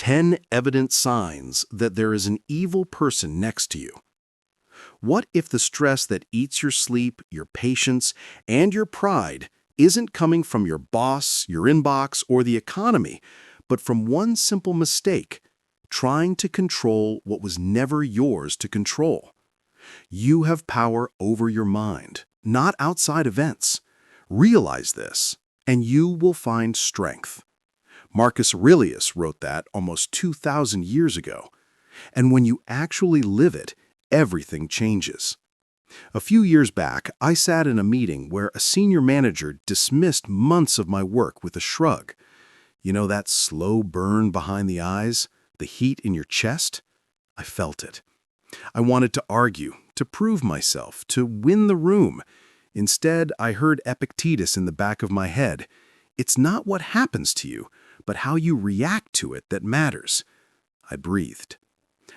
10 evident signs that there is an evil person next to you. What if the stress that eats your sleep, your patience, and your pride isn't coming from your boss, your inbox, or the economy, but from one simple mistake, trying to control what was never yours to control? You have power over your mind, not outside events. Realize this, and you will find strength. Marcus Aurelius wrote that almost 2,000 years ago. And when you actually live it, everything changes. A few years back, I sat in a meeting where a senior manager dismissed months of my work with a shrug. You know that slow burn behind the eyes, the heat in your chest? I felt it. I wanted to argue, to prove myself, to win the room. Instead, I heard Epictetus in the back of my head. It's not what happens to you, but how you react to it that matters. I breathed.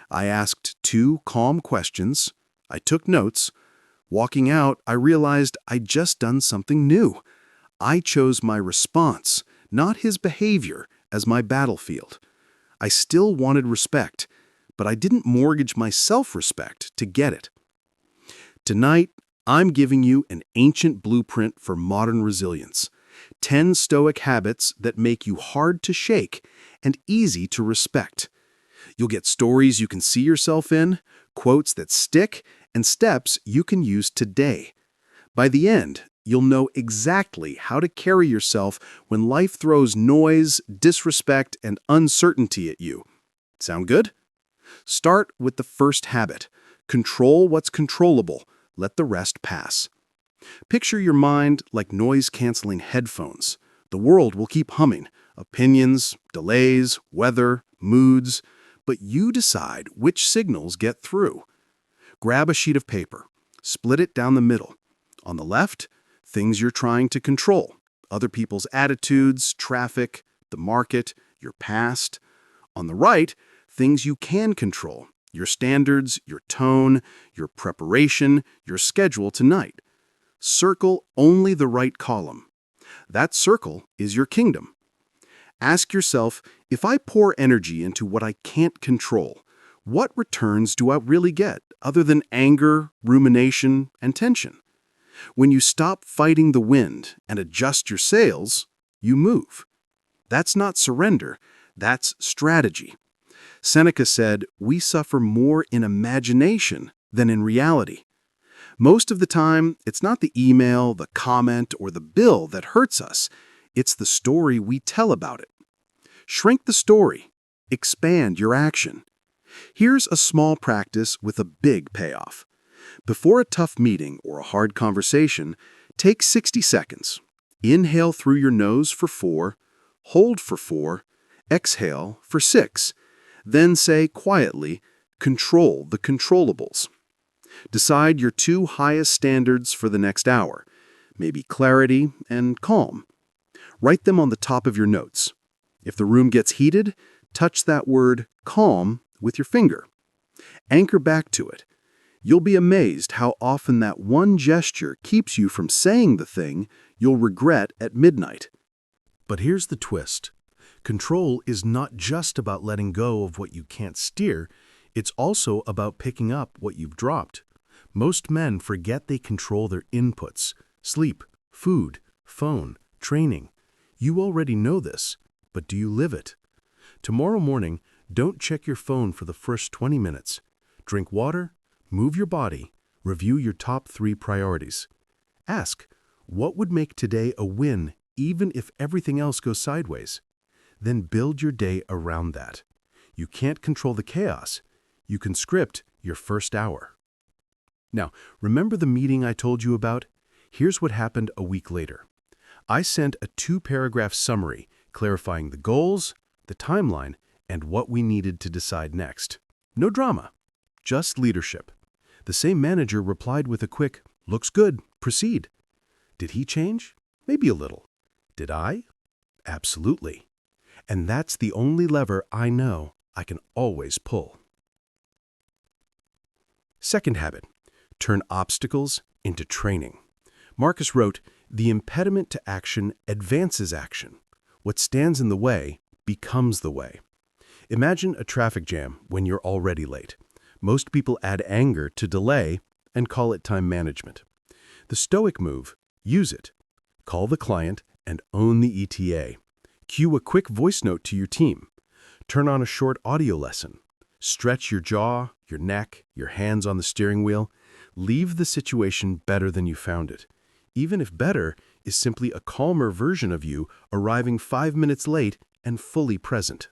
I asked 2 calm questions. I took notes. Walking out, I realized I'd just done something new. I chose my response, not his behavior, as my battlefield. I still wanted respect, but I didn't mortgage my self-respect to get it. Tonight, I'm giving you an ancient blueprint for modern resilience. 10 Stoic habits that make you hard to shake and easy to respect. You'll get stories you can see yourself in, quotes that stick, and steps you can use today. By the end, you'll know exactly how to carry yourself when life throws noise, disrespect, and uncertainty at you. Sound good? Start with the first habit. Control what's controllable. Let the rest pass. Picture your mind like noise-canceling headphones. The world will keep humming. Opinions, delays, weather, moods. But you decide which signals get through. Grab a sheet of paper. Split it down the middle. On the left, things you're trying to control. Other people's attitudes, traffic, the market, your past. On the right, things you can control. Your standards, your tone, your preparation, your schedule tonight. Circle only the right column. That circle is your kingdom. Ask yourself, if I pour energy into what I can't control, what returns do I really get other than anger, rumination, and tension? When you stop fighting the wind and adjust your sails, you move. That's not surrender, that's strategy. Seneca said, "We suffer more in imagination than in reality." Most of the time, it's not the email, the comment, or the bill that hurts us. It's the story we tell about it. Shrink the story. Expand your action. Here's a small practice with a big payoff. Before a tough meeting or a hard conversation, take 60 seconds. Inhale through your nose for 4, hold for 4, exhale for 6. Then say quietly, control the controllables. Decide your 2 highest standards for the next hour, maybe clarity and calm. Write them on the top of your notes. If the room gets heated, touch that word calm with your finger. Anchor back to it. You'll be amazed how often that one gesture keeps you from saying the thing you'll regret at midnight. But here's the twist. Control is not just about letting go of what you can't steer, it's also about picking up what you've dropped. Most men forget they control their inputs: sleep, food, phone, training. You already know this, but do you live it? Tomorrow morning, don't check your phone for the first 20 minutes. Drink water, move your body, review your top 3 priorities. Ask, what would make today a win even if everything else goes sideways? Then build your day around that. You can't control the chaos. You can script your first hour. Now, remember the meeting I told you about? Here's what happened a week later. I sent a 2-paragraph summary clarifying the goals, the timeline, and what we needed to decide next. No drama, just leadership. The same manager replied with a quick, "Looks good, proceed." Did he change? Maybe a little. Did I? Absolutely. And that's the only lever I know I can always pull. Second habit, turn obstacles into training. Marcus wrote, "The impediment to action advances action. What stands in the way becomes the way." Imagine a traffic jam when you're already late. Most people add anger to delay and call it time management. The Stoic move, use it. Call the client and own the ETA. Cue a quick voice note to your team. Turn on a short audio lesson. Stretch your jaw, your neck, your hands on the steering wheel. Leave the situation better than you found it. Even if better is simply a calmer version of you arriving 5 minutes late and fully present.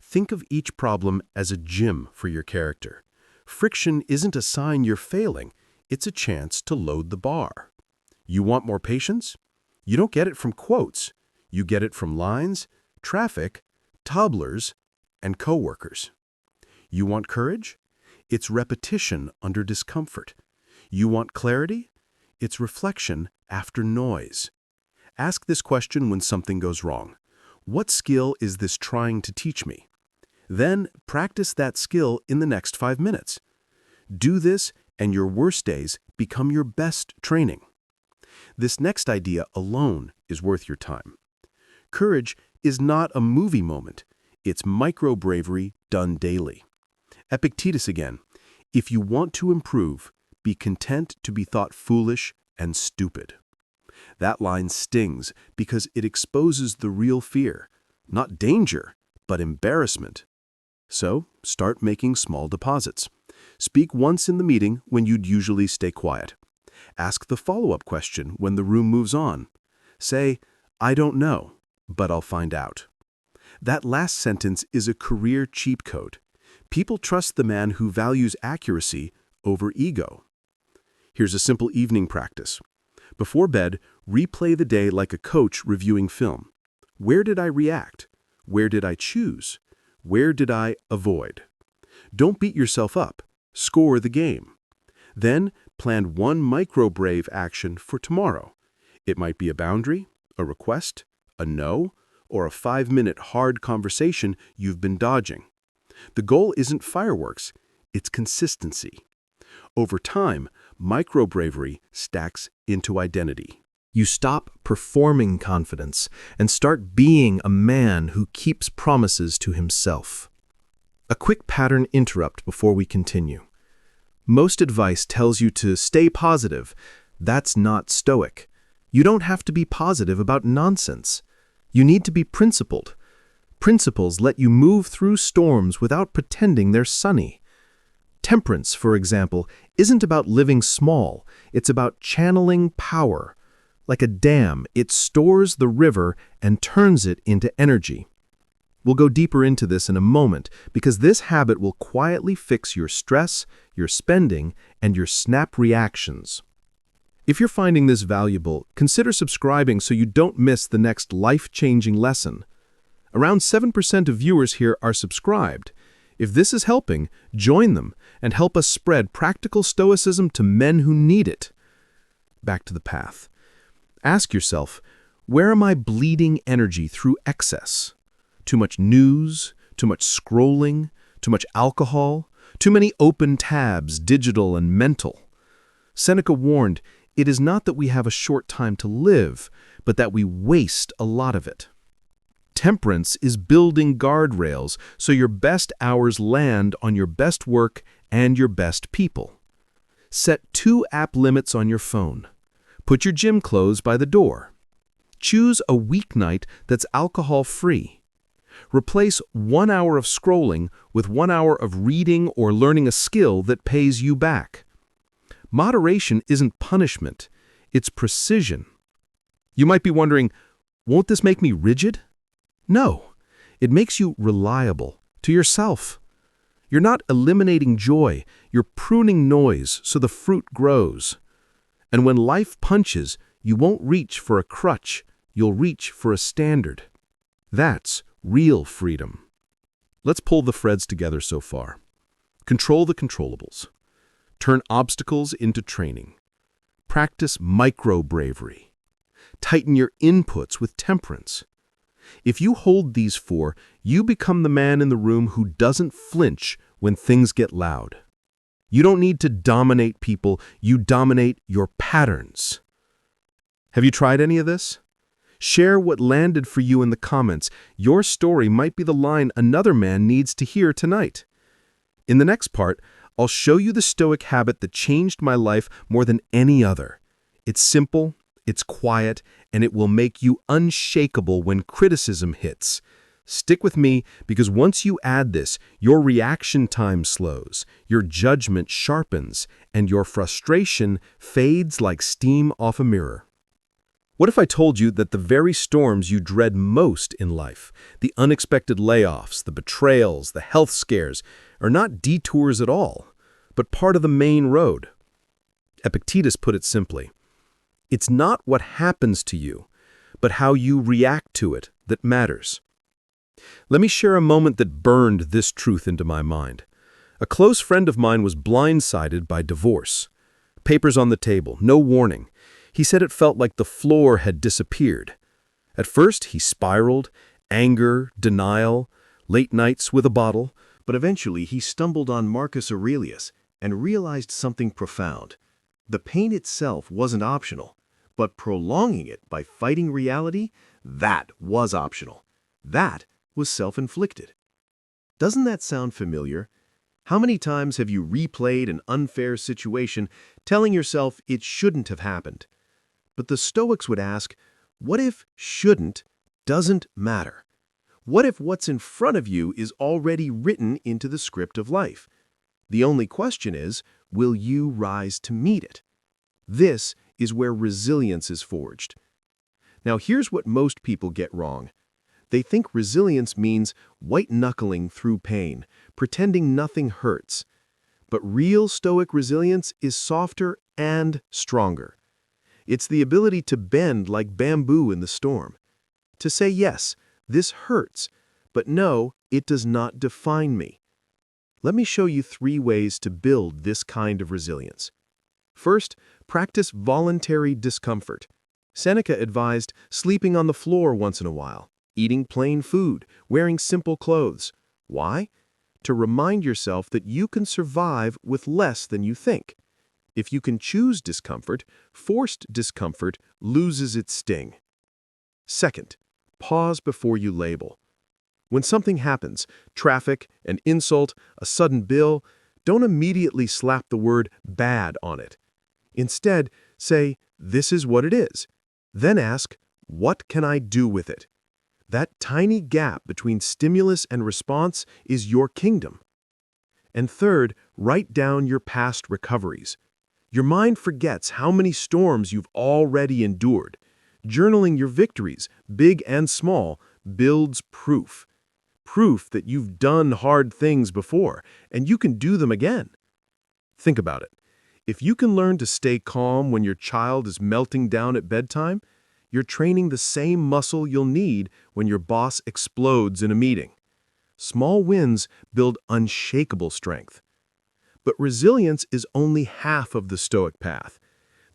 Think of each problem as a gym for your character. Friction isn't a sign you're failing, it's a chance to load the bar. You want more patience? You don't get it from quotes. You get it from lines, traffic, toddlers, and coworkers. You want courage? It's repetition under discomfort. You want clarity? It's reflection after noise. Ask this question when something goes wrong. What skill is this trying to teach me? Then practice that skill in the next 5 minutes. Do this and your worst days become your best training. This next idea alone is worth your time. Courage is not a movie moment. It's micro-bravery done daily. Epictetus again. If you want to improve, be content to be thought foolish and stupid. That line stings because it exposes the real fear, not danger, but embarrassment. So, start making small deposits. Speak once in the meeting when you'd usually stay quiet. Ask the follow-up question when the room moves on. Say, I don't know, but I'll find out. That last sentence is a career cheat code. People trust the man who values accuracy over ego. Here's a simple evening practice. Before bed, replay the day like a coach reviewing film. Where did I react? Where did I choose? Where did I avoid? Don't beat yourself up. Score the game. Then plan one micro-brave action for tomorrow. It might be a boundary, a request, a no, or a 5-minute hard conversation you've been dodging. The goal isn't fireworks, it's consistency. Over time, micro-bravery stacks into identity. You stop performing confidence and start being a man who keeps promises to himself. A quick pattern interrupt before we continue. Most advice tells you to stay positive. That's not Stoic. You don't have to be positive about nonsense. You need to be principled. Principles let you move through storms without pretending they're sunny. Temperance, for example, isn't about living small. It's about channeling power. Like a dam, it stores the river and turns it into energy. We'll go deeper into this in a moment because this habit will quietly fix your stress, your spending, and your snap reactions. If you're finding this valuable, consider subscribing so you don't miss the next life-changing lesson. Around 7% of viewers here are subscribed. If this is helping, join them and help us spread practical Stoicism to men who need it. Back to the path. Ask yourself, where am I bleeding energy through excess? Too much news, too much scrolling, too much alcohol, too many open tabs, digital and mental. Seneca warned, it is not that we have a short time to live, but that we waste a lot of it. Temperance is building guardrails so your best hours land on your best work and your best people. Set 2 app limits on your phone. Put your gym clothes by the door. Choose a weeknight that's alcohol-free. Replace 1 hour of scrolling with 1 hour of reading or learning a skill that pays you back. Moderation isn't punishment, it's precision. You might be wondering, won't this make me rigid? No, it makes you reliable to yourself. You're not eliminating joy, you're pruning noise so the fruit grows. And when life punches, you won't reach for a crutch, you'll reach for a standard. That's real freedom. Let's pull the threads together so far. Control the controllables. Turn obstacles into training. Practice micro-bravery. Tighten your inputs with temperance. If you hold these 4, you become the man in the room who doesn't flinch when things get loud. You don't need to dominate people, you dominate your patterns. Have you tried any of this? Share what landed for you in the comments. Your story might be the line another man needs to hear tonight. In the next part, I'll show you the Stoic habit that changed my life more than any other. It's simple, it's quiet, and it will make you unshakable when criticism hits. Stick with me, because once you add this, your reaction time slows, your judgment sharpens, and your frustration fades like steam off a mirror. What if I told you that the very storms you dread most in life, the unexpected layoffs, the betrayals, the health scares, are not detours at all, but part of the main road? Epictetus put it simply, it's not what happens to you, but how you react to it that matters. Let me share a moment that burned this truth into my mind. A close friend of mine was blindsided by divorce. Papers on the table, no warning. He said it felt like the floor had disappeared. At first, he spiraled, anger, denial, late nights with a bottle. But eventually he stumbled on Marcus Aurelius and realized something profound. The pain itself wasn't optional, but prolonging it by fighting reality, that was optional. That was self-inflicted. Doesn't that sound familiar? How many times have you replayed an unfair situation, telling yourself it shouldn't have happened? But the Stoics would ask, what if shouldn't doesn't matter? What if what's in front of you is already written into the script of life? The only question is, will you rise to meet it? This is where resilience is forged. Now here's what most people get wrong. They think resilience means white-knuckling through pain, pretending nothing hurts. But real Stoic resilience is softer and stronger. It's the ability to bend like bamboo in the storm. To say, yes, this hurts, but no, it does not define me. Let me show you 3 ways to build this kind of resilience. First, practice voluntary discomfort. Seneca advised sleeping on the floor once in a while, eating plain food, wearing simple clothes. Why? To remind yourself that you can survive with less than you think. If you can choose discomfort, forced discomfort loses its sting. Second, pause before you label. When something happens, traffic, an insult, a sudden bill, don't immediately slap the word bad on it. Instead, say, this is what it is. Then ask, what can I do with it? That tiny gap between stimulus and response is your kingdom. And third, write down your past recoveries. Your mind forgets how many storms you've already endured. Journaling your victories, big and small, builds proof. Proof that you've done hard things before, and you can do them again. Think about it. If you can learn to stay calm when your child is melting down at bedtime, you're training the same muscle you'll need when your boss explodes in a meeting. Small wins build unshakable strength. But resilience is only half of the Stoic path.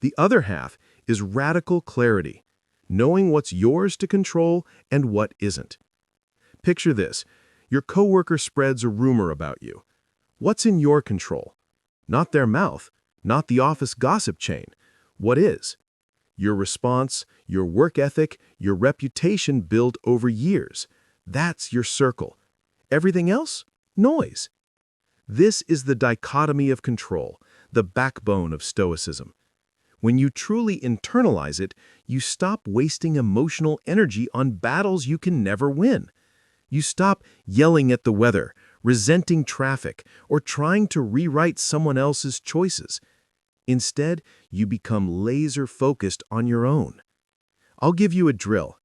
The other half is radical clarity, knowing what's yours to control and what isn't. Picture this. Your coworker spreads a rumor about you. What's in your control? Not their mouth, not the office gossip chain. What is? Your response, your work ethic, your reputation built over years. That's your circle. Everything else? Noise. This is the dichotomy of control, the backbone of Stoicism. When you truly internalize it, you stop wasting emotional energy on battles you can never win. You stop yelling at the weather, resenting traffic, or trying to rewrite someone else's choices. Instead, you become laser-focused on your own. I'll give you a drill.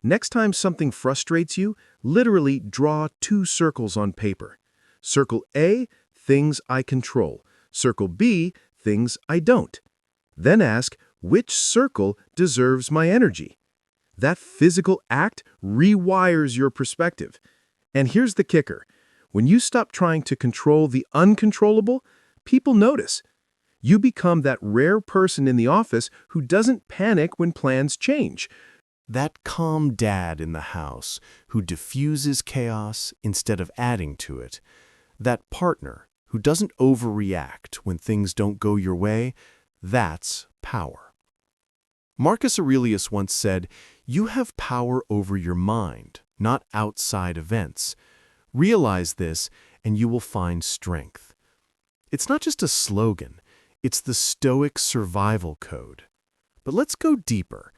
Next time something frustrates you, literally draw 2 circles on paper. Circle A, things I control. Circle B, things I don't. Then ask, which circle deserves my energy? That physical act rewires your perspective. And here's the kicker. When you stop trying to control the uncontrollable, people notice. You become that rare person in the office who doesn't panic when plans change. That calm dad in the house who diffuses chaos instead of adding to it. That partner who doesn't overreact when things don't go your way. That's power. Marcus Aurelius once said, "You have power over your mind, not outside events. Realize this, and you will find strength." It's not just a slogan, it's the Stoic survival code. But let's go deeper,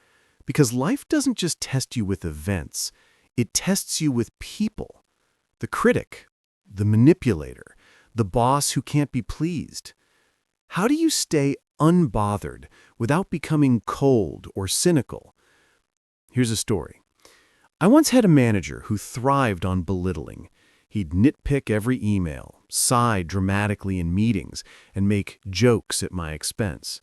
because life doesn't just test you with events, it tests you with people. The critic, the manipulator, the boss who can't be pleased. How do you stay unbothered without becoming cold or cynical? Here's a story. I once had a manager who thrived on belittling. He'd nitpick every email, sigh dramatically in meetings, and make jokes at my expense.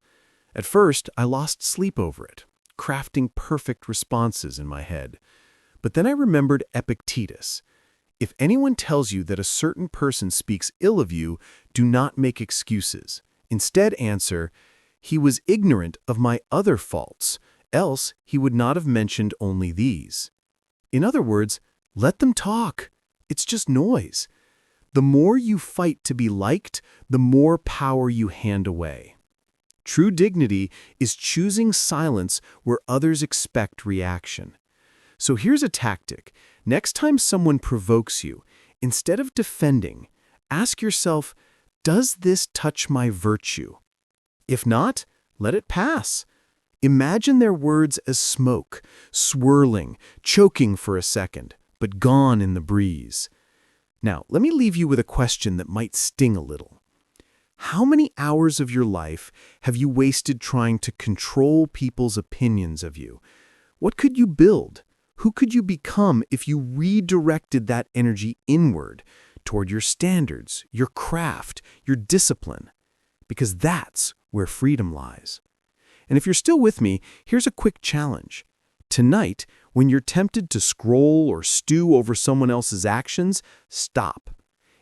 At first, I lost sleep over it, crafting perfect responses in my head. But then I remembered Epictetus. If anyone tells you that a certain person speaks ill of you, do not make excuses. Instead answer, "He was ignorant of my other faults, else he would not have mentioned only these." In other words, let them talk. It's just noise. The more you fight to be liked, the more power you hand away. True dignity is choosing silence where others expect reaction. So here's a tactic. Next time someone provokes you, instead of defending, ask yourself, does this touch my virtue? If not, let it pass. Imagine their words as smoke, swirling, choking for a second, but gone in the breeze. Now, let me leave you with a question that might sting a little. How many hours of your life have you wasted trying to control people's opinions of you? What could you build? Who could you become if you redirected that energy inward, toward your standards, your craft, your discipline? Because that's where freedom lies. And if you're still with me, here's a quick challenge. Tonight, when you're tempted to scroll or stew over someone else's actions, stop.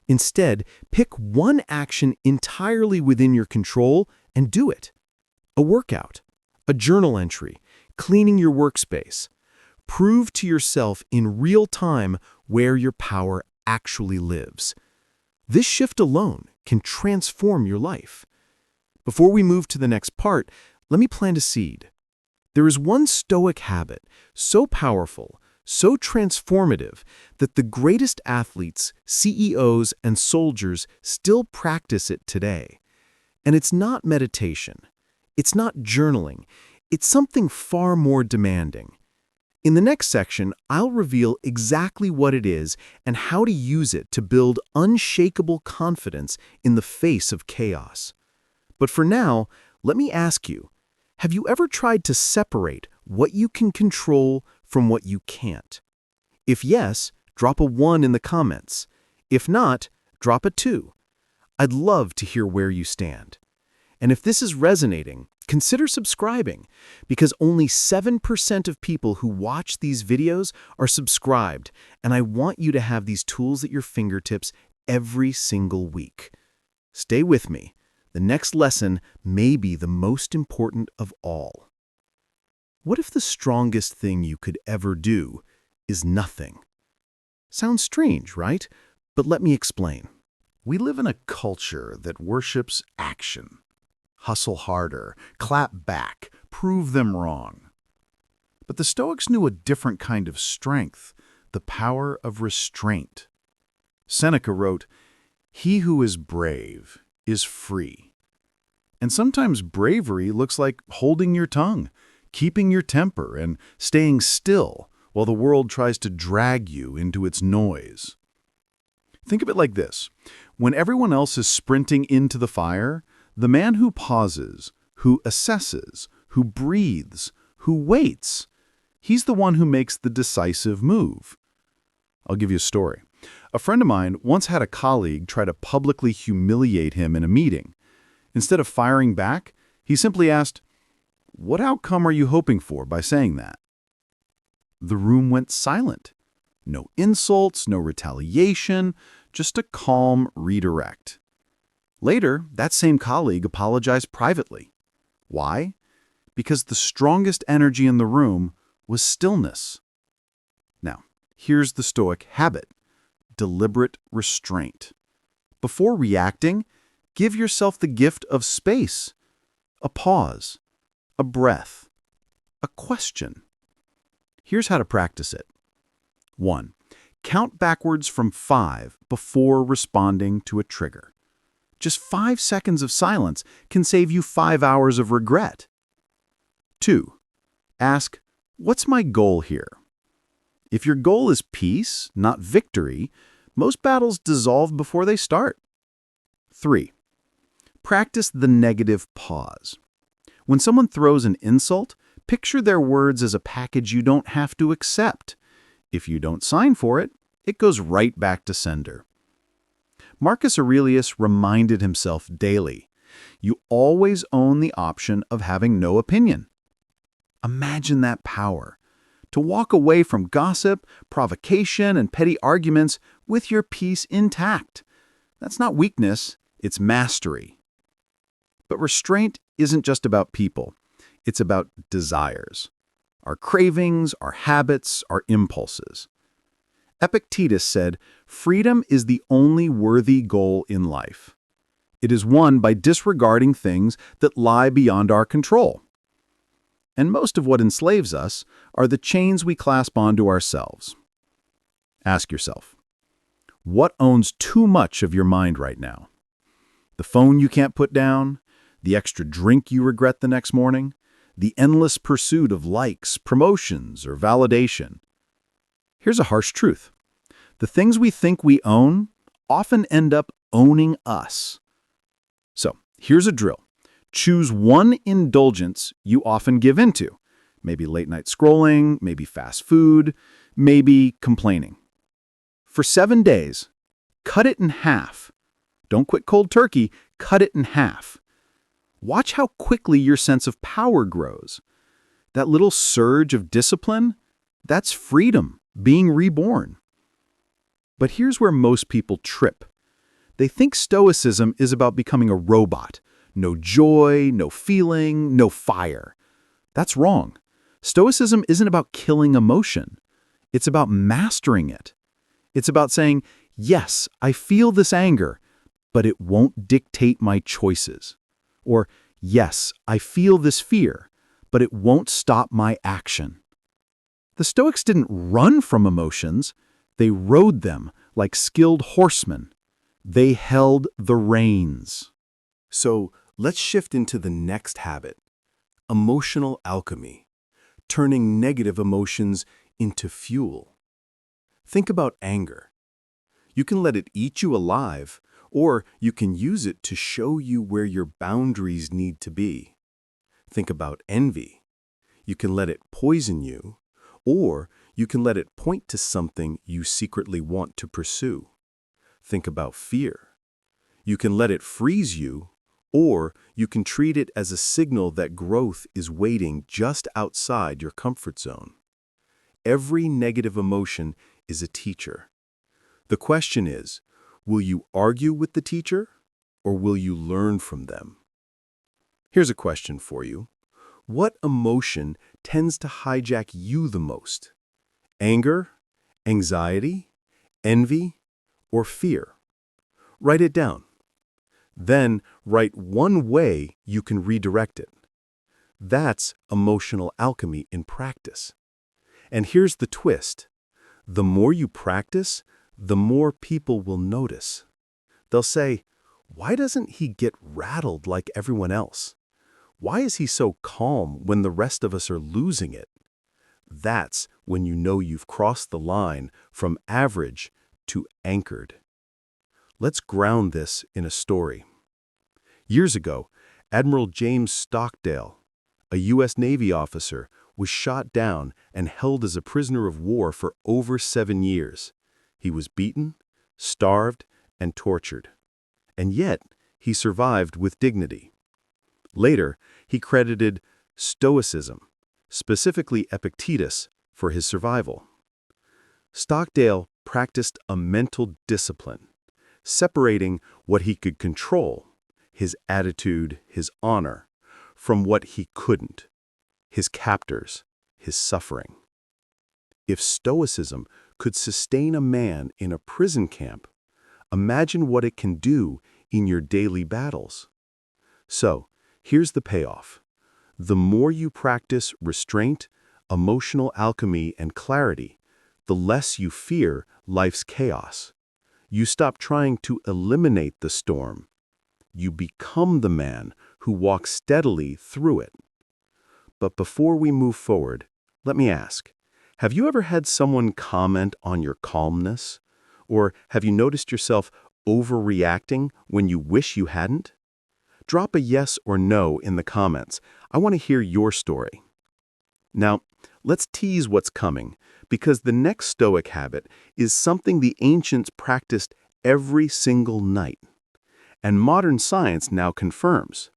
Instead, pick one action entirely within your control and do it. A workout, a journal entry, cleaning your workspace. Prove to yourself in real time where your power actually lives. This shift alone can transform your life. Before we move to the next part, let me plant a seed. There is one Stoic habit so powerful, so transformative, that the greatest athletes, CEOs, and soldiers still practice it today. And it's not meditation. It's not journaling. It's something far more demanding. In the next section, I'll reveal exactly what it is and how to use it to build unshakable confidence in the face of chaos. But for now, let me ask you, have you ever tried to separate what you can control from what you can't? If yes, drop a 1 in the comments. If not, drop a 2. I'd love to hear where you stand. And if this is resonating, consider subscribing, because only 7% of people who watch these videos are subscribed, and I want you to have these tools at your fingertips every single week. Stay with me. The next lesson may be the most important of all. What if the strongest thing you could ever do is nothing? Sounds strange, right? But let me explain. We live in a culture that worships action. Hustle harder, clap back, prove them wrong. But the Stoics knew a different kind of strength, the power of restraint. Seneca wrote, "He who is brave is free." And sometimes bravery looks like holding your tongue, keeping your temper, and staying still while the world tries to drag you into its noise. Think of it like this. When everyone else is sprinting into the fire, the man who pauses, who assesses, who breathes, who waits, he's the one who makes the decisive move. I'll give you a story. A friend of mine once had a colleague try to publicly humiliate him in a meeting. Instead of firing back, he simply asked, "What outcome are you hoping for by saying that?" The room went silent. No insults, no retaliation, just a calm redirect. Later, that same colleague apologized privately. Why? Because the strongest energy in the room was stillness. Now, here's the Stoic habit: deliberate restraint. Before reacting, give yourself the gift of space, a pause, a breath. a question. Here's how to practice it. 1. Count backwards from 5 before responding to a trigger. Just 5 seconds of silence can save you 5 hours of regret. 2. Ask, what's my goal here? If your goal is peace, not victory, most battles dissolve before they start. 3. Practice the negative pause. When someone throws an insult, picture their words as a package you don't have to accept. If you don't sign for it, it goes right back to sender. Marcus Aurelius reminded himself daily, you always own the option of having no opinion. Imagine that power, to walk away from gossip, provocation, and petty arguments with your peace intact. That's not weakness, it's mastery. But restraint isn't just about people. It's about desires. Our cravings, our habits, our impulses. Epictetus said, freedom is the only worthy goal in life. It is won by disregarding things that lie beyond our control. And most of what enslaves us are the chains we clasp onto ourselves. Ask yourself, what owns too much of your mind right now? The phone you can't put down? The extra drink you regret the next morning? The endless pursuit of likes, promotions, or validation? Here's a harsh truth. The things we think we own often end up owning us. So, here's a drill. Choose one indulgence you often give into. Maybe late-night scrolling, maybe fast food, maybe complaining. For 7 days, cut it in half. Don't quit cold turkey, cut it in half. Watch how quickly your sense of power grows. That little surge of discipline, that's freedom, being reborn. But here's where most people trip. They think Stoicism is about becoming a robot. No joy, no feeling, no fire. That's wrong. Stoicism isn't about killing emotion. It's about mastering it. It's about saying, yes, I feel this anger, but it won't dictate my choices. Or, yes, I feel this fear, but it won't stop my action. The Stoics didn't run from emotions. They rode them like skilled horsemen. They held the reins. So let's shift into the next habit, emotional alchemy, turning negative emotions into fuel. Think about anger. You can let it eat you alive, or you can use it to show you where your boundaries need to be. Think about envy. You can let it poison you, or you can let it point to something you secretly want to pursue. Think about fear. You can let it freeze you, or you can treat it as a signal that growth is waiting just outside your comfort zone. Every negative emotion is a teacher. The question is, will you argue with the teacher, or will you learn from them? Here's a question for you. What emotion tends to hijack you the most? Anger, anxiety, envy, or fear? Write it down. Then write one way you can redirect it. That's emotional alchemy in practice. And here's the twist. The more you practice, the more people will notice. They'll say, why doesn't he get rattled like everyone else? Why is he so calm when the rest of us are losing it? That's when you know you've crossed the line from average to anchored. Let's ground this in a story. Years ago, Admiral James Stockdale, a U.S. Navy officer, was shot down and held as a prisoner of war for over 7 years. He was beaten, starved, and tortured. And yet, he survived with dignity. Later, he credited Stoicism, specifically Epictetus, for his survival. Stockdale practiced a mental discipline, separating what he could control, his attitude, his honor, from what he couldn't, his captors, his suffering. If Stoicism could sustain a man in a prison camp, imagine what it can do in your daily battles. So, here's the payoff. The more you practice restraint, emotional alchemy, and clarity, the less you fear life's chaos. You stop trying to eliminate the storm. You become the man who walks steadily through it. But before we move forward, let me ask, have you ever had someone comment on your calmness? Or have you noticed yourself overreacting when you wish you hadn't? Drop a yes or no in the comments. I want to hear your story. Now, let's tease what's coming, because the next Stoic habit is something the ancients practiced every single night. And modern science now confirms.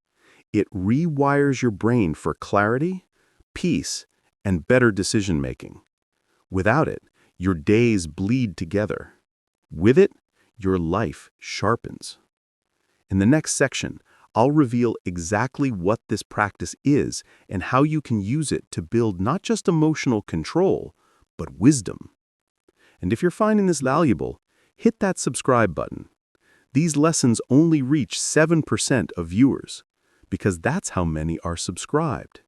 It rewires your brain for clarity, peace, and better decision-making. Without it, your days bleed together. With it, your life sharpens. In the next section, I'll reveal exactly what this practice is and how you can use it to build not just emotional control, but wisdom. And if you're finding this valuable, hit that subscribe button. These lessons only reach 7% of viewers, because that's how many are subscribed.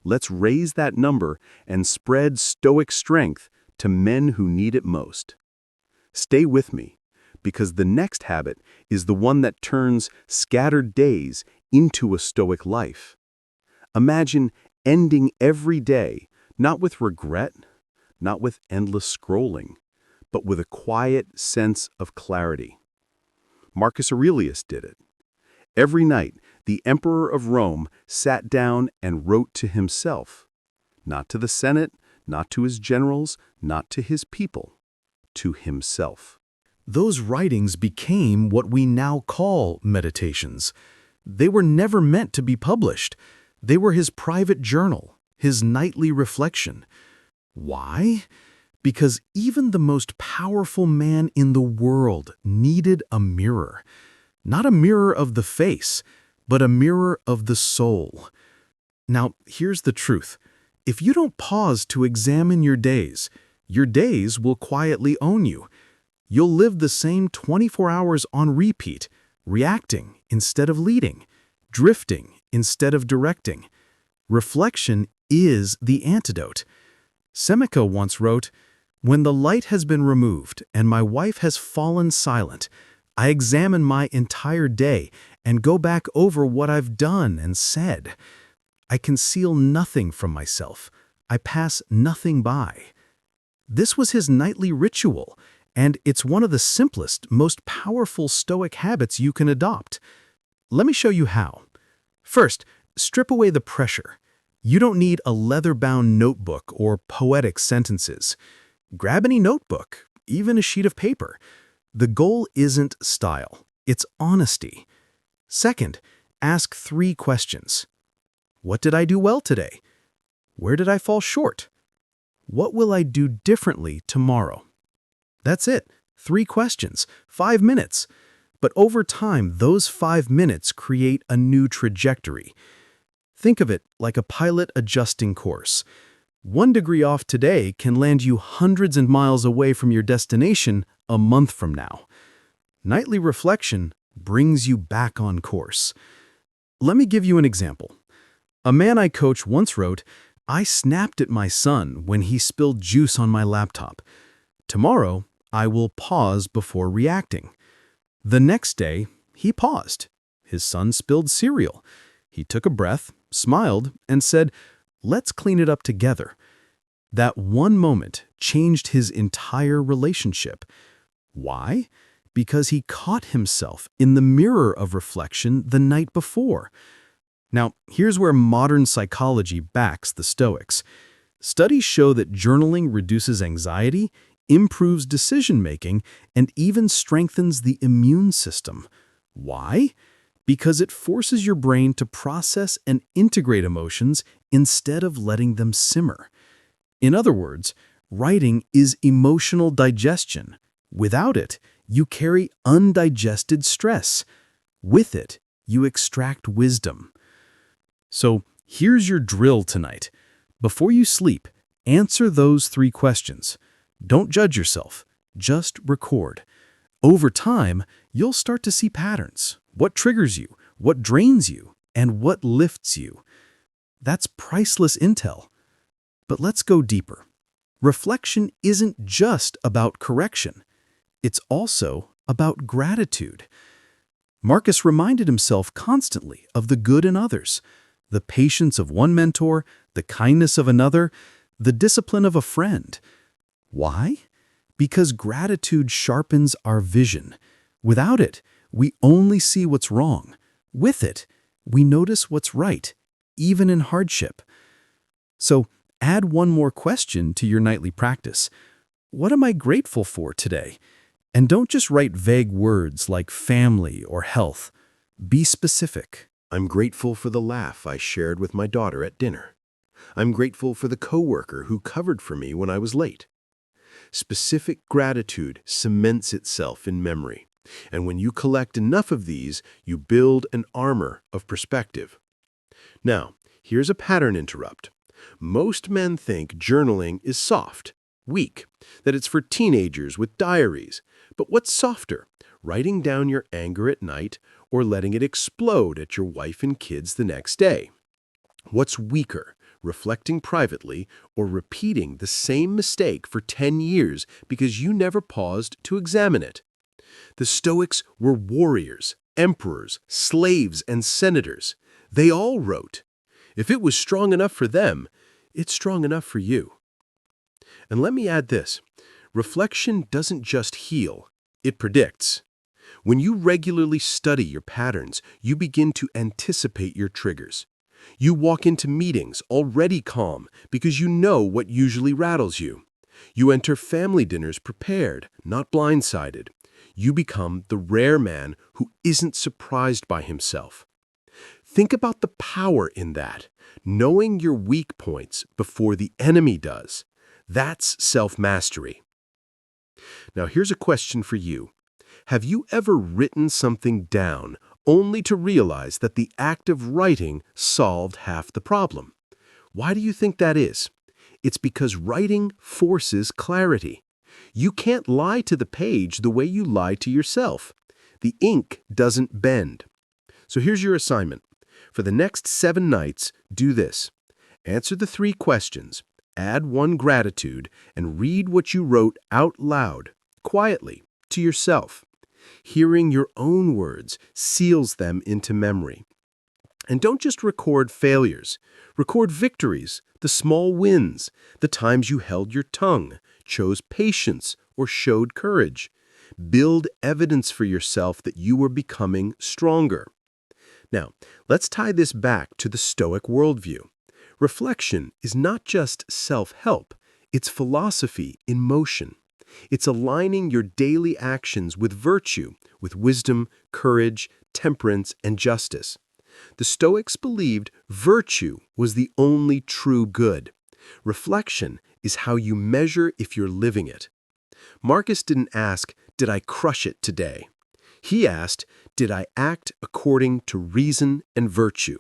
Let's raise that number and spread Stoic strength to men who need it most. Stay with me, because the next habit is the one that turns scattered days into a Stoic life. Imagine ending every day, not with regret, not with endless scrolling, but with a quiet sense of clarity. Marcus Aurelius did it. Every night, the emperor of Rome sat down and wrote to himself, not to the Senate, not to his generals, not to his people, to himself. Those writings became what we now call meditations. They were never meant to be published. They were his private journal, his nightly reflection. Why? Because even the most powerful man in the world needed a mirror. Not a mirror of the face, but a mirror of the soul. Now, here's the truth. If you don't pause to examine your days will quietly own you. You'll live the same 24 hours on repeat, reacting instead of leading, drifting instead of directing. Reflection is the antidote. Seneca once wrote, "When the light has been removed and my wife has fallen silent, I examine my entire day and go back over what I've done and said. I conceal nothing from myself. I pass nothing by." This was his nightly ritual, and it's one of the simplest, most powerful Stoic habits you can adopt. Let me show you how. First, strip away the pressure. You don't need a leather-bound notebook or poetic sentences. Grab any notebook, even a sheet of paper. The goal isn't style, it's honesty. Second, ask 3 questions. What did I do well today? Where did I fall short? What will I do differently tomorrow? That's it. 3 questions, 5 minutes. But over time, those 5 minutes create a new trajectory. Think of it like a pilot adjusting course. 1 degree off today can land you hundreds of miles away from your destination a month from now. Nightly reflection brings you back on course. Let me give you an example. A man I coach once wrote, "I snapped at my son when he spilled juice on my laptop. Tomorrow, I will pause before reacting." The next day, he paused. His son spilled cereal. He took a breath, smiled, and said, "Let's clean it up together." That one moment changed his entire relationship. Why? Because he caught himself in the mirror of reflection the night before. Now, here's where modern psychology backs the Stoics. Studies show that journaling reduces anxiety, improves decision-making, and even strengthens the immune system. Why? Because it forces your brain to process and integrate emotions instead of letting them simmer. In other words, writing is emotional digestion. Without it, you carry undigested stress. With it, you extract wisdom. So here's your drill tonight. Before you sleep, answer those 3 questions. Don't judge yourself, just record. Over time, you'll start to see patterns. What triggers you, what drains you, and what lifts you. That's priceless intel. But let's go deeper. Reflection isn't just about correction. It's also about gratitude. Marcus reminded himself constantly of the good in others, the patience of one mentor, the kindness of another, the discipline of a friend. Why? Because gratitude sharpens our vision. Without it, we only see what's wrong. With it, we notice what's right, even in hardship. So, add one more question to your nightly practice. What am I grateful for today? And don't just write vague words like family or health. Be specific. I'm grateful for the laugh I shared with my daughter at dinner. I'm grateful for the coworker who covered for me when I was late. Specific gratitude cements itself in memory, and when you collect enough of these, you build an armor of perspective. Now, here's a pattern interrupt. Most men think journaling is soft, weak, that it's for teenagers with diaries. But what's softer, writing down your anger at night or letting it explode at your wife and kids the next day? What's weaker, reflecting privately or repeating the same mistake for 10 years because you never paused to examine it? The Stoics were warriors, emperors, slaves, and senators. They all wrote. If it was strong enough for them, it's strong enough for you. And let me add this. Reflection doesn't just heal, it predicts. When you regularly study your patterns, you begin to anticipate your triggers. You walk into meetings already calm because you know what usually rattles you. You enter family dinners prepared, not blindsided. You become the rare man who isn't surprised by himself. Think about the power in that, knowing your weak points before the enemy does. That's self-mastery. Now here's a question for you. Have you ever written something down only to realize that the act of writing solved half the problem? Why do you think that is? It's because writing forces clarity. You can't lie to the page the way you lie to yourself. The ink doesn't bend. So here's your assignment. For the next 7 nights, do this. Answer the 3 questions, add 1 gratitude, and read what you wrote out loud, quietly, to yourself. Hearing your own words seals them into memory. And don't just record failures. Record victories, the small wins, the times you held your tongue, chose patience, or showed courage. Build evidence for yourself that you were becoming stronger. Now, let's tie this back to the Stoic worldview. Reflection is not just self-help, it's philosophy in motion. It's aligning your daily actions with virtue, with wisdom, courage, temperance, and justice. The Stoics believed virtue was the only true good. Reflection is how you measure if you're living it. Marcus didn't ask, "Did I crush it today?" He asked, "Did I act according to reason and virtue?"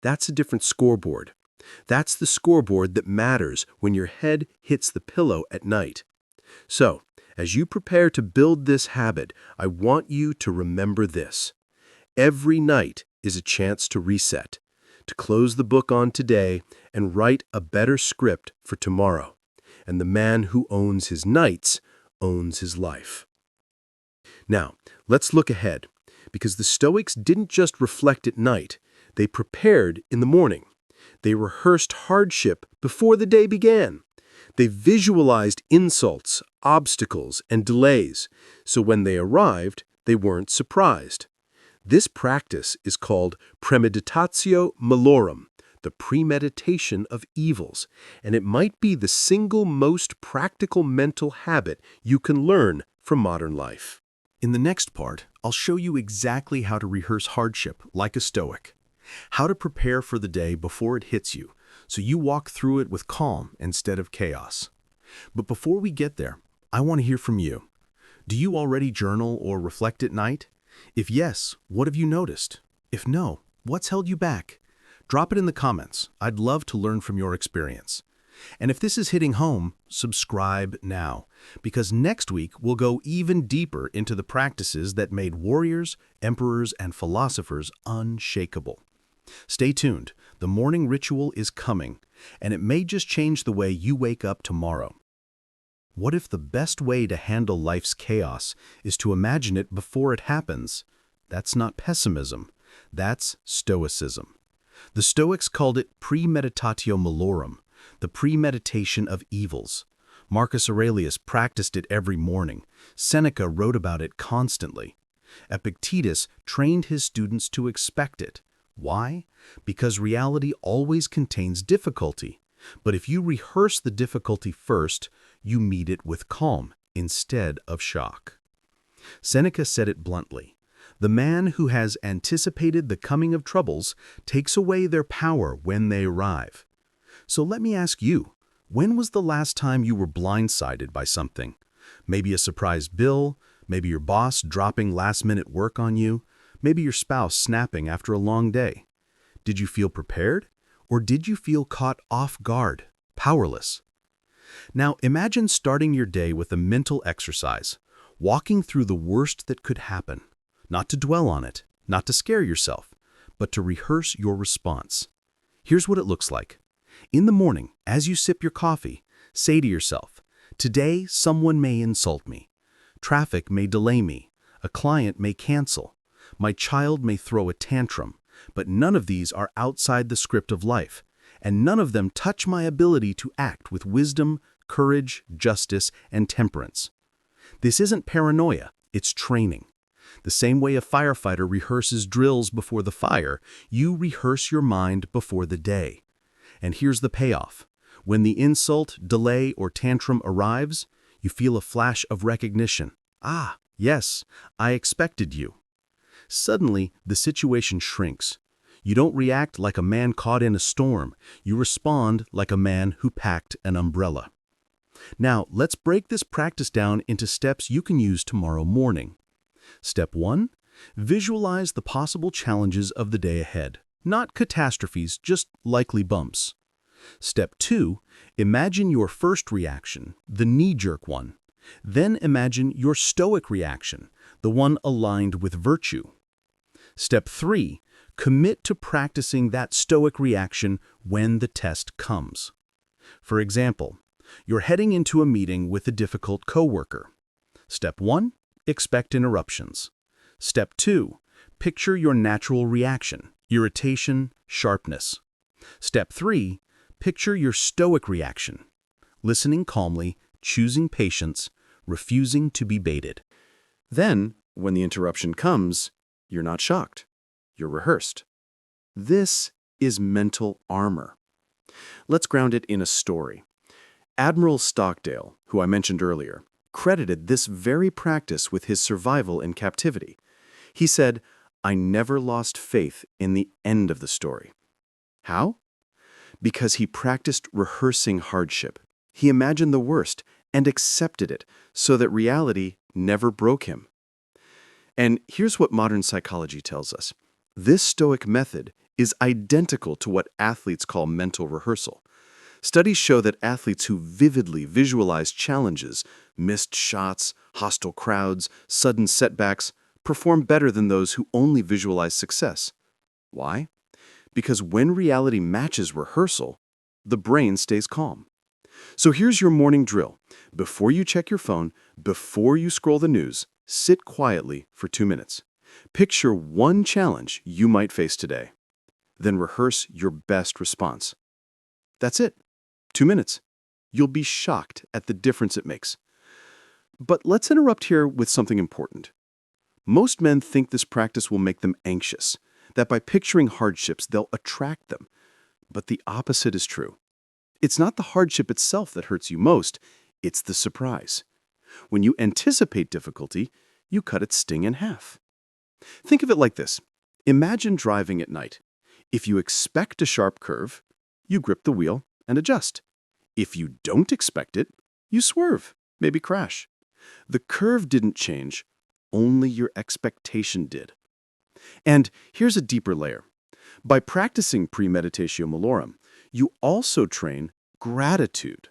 That's a different scoreboard. That's the scoreboard that matters when your head hits the pillow at night. So, as you prepare to build this habit, I want you to remember this. Every night is a chance to reset, to close the book on today and write a better script for tomorrow. And the man who owns his nights owns his life. Now, let's look ahead, because the Stoics didn't just reflect at night, they prepared in the morning. They rehearsed hardship before the day began. They visualized insults, obstacles, and delays, so when they arrived, they weren't surprised. This practice is called premeditatio malorum, the premeditation of evils, and it might be the single most practical mental habit you can learn from modern life. In the next part, I'll show you exactly how to rehearse hardship like a Stoic, how to prepare for the day before it hits you, so you walk through it with calm instead of chaos. But before we get there, I want to hear from you. Do you already journal or reflect at night? If yes, what have you noticed? If no, what's held you back? Drop it in the comments. I'd love to learn from your experience. And if this is hitting home, subscribe now, because next week we'll go even deeper into the practices that made warriors, emperors, and philosophers unshakable. Stay tuned. The morning ritual is coming, and it may just change the way you wake up tomorrow. What if the best way to handle life's chaos is to imagine it before it happens? That's not pessimism. That's Stoicism. The Stoics called it premeditatio malorum, the premeditation of evils. Marcus Aurelius practiced it every morning. Seneca wrote about it constantly. Epictetus trained his students to expect it. Why? Because reality always contains difficulty. But if you rehearse the difficulty first, you meet it with calm instead of shock. Seneca said it bluntly. The man who has anticipated the coming of troubles takes away their power when they arrive. So let me ask you, when was the last time you were blindsided by something? Maybe a surprise bill, maybe your boss dropping last-minute work on you, maybe your spouse snapping after a long day. Did you feel prepared? Or did you feel caught off guard, powerless? Now imagine starting your day with a mental exercise, walking through the worst that could happen. Not to dwell on it, not to scare yourself, but to rehearse your response. Here's what it looks like. In the morning, as you sip your coffee, say to yourself, today someone may insult me. Traffic may delay me. A client may cancel. My child may throw a tantrum. But none of these are outside the script of life, and none of them touch my ability to act with wisdom, courage, justice, and temperance. This isn't paranoia, it's training. The same way a firefighter rehearses drills before the fire, you rehearse your mind before the day. And here's the payoff. When the insult, delay, or tantrum arrives, you feel a flash of recognition. Ah, yes, I expected you. Suddenly, the situation shrinks. You don't react like a man caught in a storm. You respond like a man who packed an umbrella. Now, let's break this practice down into steps you can use tomorrow morning. Step 1. Visualize the possible challenges of the day ahead. Not catastrophes, just likely bumps. Step 2. Imagine your first reaction, the knee-jerk one. Then imagine your stoic reaction, the one aligned with virtue. Step 3. Commit to practicing that stoic reaction when the test comes. For example, you're heading into a meeting with a difficult coworker. Step 1. Expect interruptions. Step 2. Picture your natural reaction, irritation, sharpness. Step 3. Picture your stoic reaction, listening calmly, choosing patience, refusing to be baited. Then, when the interruption comes, you're not shocked. You're rehearsed. This is mental armor. Let's ground it in a story. Admiral Stockdale, who I mentioned earlier, credited this very practice with his survival in captivity. He said, "I never lost faith in the end of the story." How? Because he practiced rehearsing hardship. He imagined the worst and accepted it so that reality never broke him. And here's what modern psychology tells us. This Stoic method is identical to what athletes call mental rehearsal. Studies show that athletes who vividly visualize challenges, missed shots, hostile crowds, sudden setbacks, perform better than those who only visualize success. Why? Because when reality matches rehearsal, the brain stays calm. So here's your morning drill. Before you check your phone, before you scroll the news, sit quietly for 2 minutes. Picture one challenge you might face today. Then rehearse your best response. That's it. 2 minutes. You'll be shocked at the difference it makes. But let's interrupt here with something important. Most men think this practice will make them anxious, that by picturing hardships, they'll attract them. But the opposite is true. It's not the hardship itself that hurts you most, it's the surprise. When you anticipate difficulty, you cut its sting in half. Think of it like this. Imagine driving at night. If you expect a sharp curve, you grip the wheel and adjust. If you don't expect it, you swerve, maybe crash. The curve didn't change, only your expectation did. And here's a deeper layer. By practicing premeditatio malorum, you also train gratitude.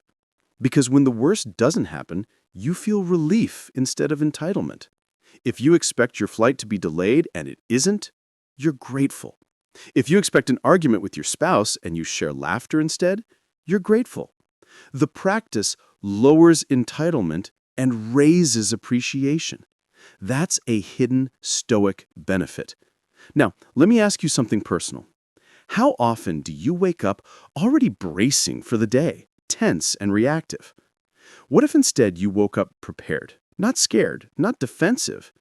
Because when the worst doesn't happen, you feel relief instead of entitlement. If you expect your flight to be delayed and it isn't, you're grateful. If you expect an argument with your spouse and you share laughter instead, you're grateful. The practice lowers entitlement and raises appreciation. That's a hidden Stoic benefit. Now, let me ask you something personal. How often do you wake up already bracing for the day, tense and reactive? What if instead you woke up prepared, not scared, not defensive,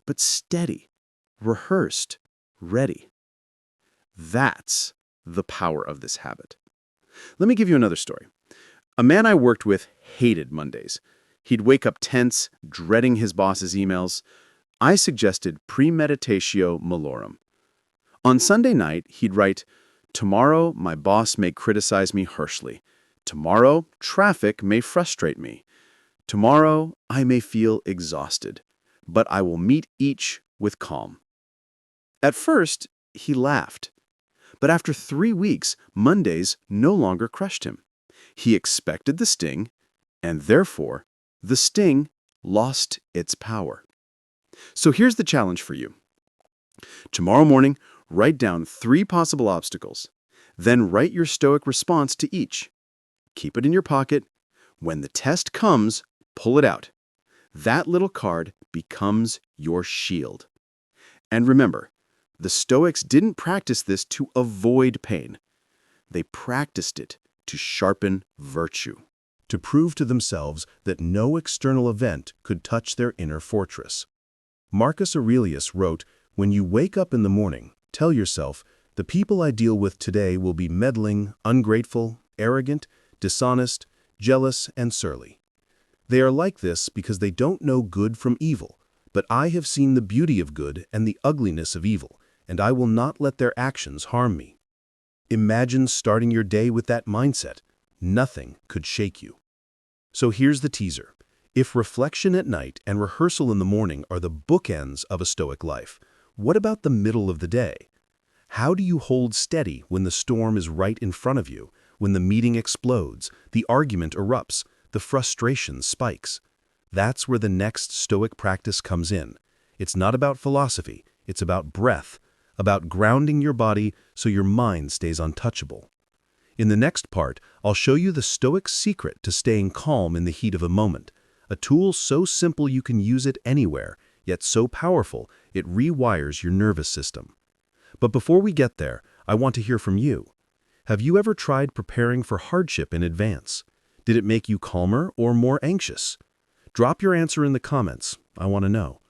but steady, rehearsed, ready? That's the power of this habit. Let me give you another story. A man I worked with hated Mondays. He'd wake up tense, dreading his boss's emails. I suggested premeditatio malorum. On Sunday night, he'd write, "Tomorrow, my boss may criticize me harshly. Tomorrow, traffic may frustrate me. Tomorrow, I may feel exhausted. But I will meet each with calm." At first, he laughed. But after 3 weeks, Mondays no longer crushed him. He expected the sting, and therefore, the sting lost its power. So here's the challenge for you. Tomorrow morning, write down 3 possible obstacles. Then write your Stoic response to each. Keep it in your pocket. When the test comes, pull it out. That little card becomes your shield. And remember, the Stoics didn't practice this to avoid pain. They practiced it to sharpen virtue, to prove to themselves that no external event could touch their inner fortress. Marcus Aurelius wrote, "When you wake up in the morning, tell yourself, the people I deal with today will be meddling, ungrateful, arrogant, dishonest, jealous, and surly. They are like this because they don't know good from evil, but I have seen the beauty of good and the ugliness of evil, and I will not let their actions harm me." Imagine starting your day with that mindset. Nothing could shake you. So here's the teaser. If reflection at night and rehearsal in the morning are the bookends of a Stoic life, what about the middle of the day? How do you hold steady when the storm is right in front of you, when the meeting explodes, the argument erupts, the frustration spikes? That's where the next Stoic practice comes in. It's not about philosophy, it's about breath, about grounding your body so your mind stays untouchable. In the next part, I'll show you the Stoic secret to staying calm in the heat of a moment, a tool so simple you can use it anywhere, yet so powerful it rewires your nervous system. But before we get there, I want to hear from you. Have you ever tried preparing for hardship in advance? Did it make you calmer or more anxious? Drop your answer in the comments. I want to know.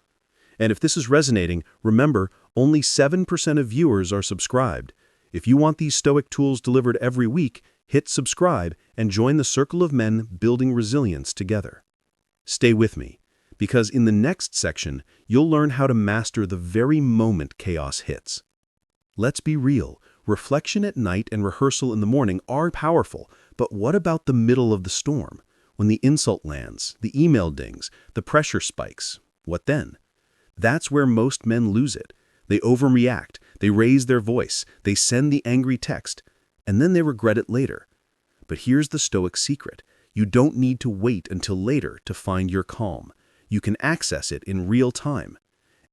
And if this is resonating, remember, only 7% of viewers are subscribed. If you want these Stoic tools delivered every week, hit subscribe and join the circle of men building resilience together. Stay with me, because in the next section, you'll learn how to master the very moment chaos hits. Let's be real. Reflection at night and rehearsal in the morning are powerful, but what about the middle of the storm? When the insult lands, the email dings, the pressure spikes, what then? That's where most men lose it. They overreact, they raise their voice, they send the angry text, and then they regret it later. But here's the Stoic secret. You don't need to wait until later to find your calm. You can access it in real time.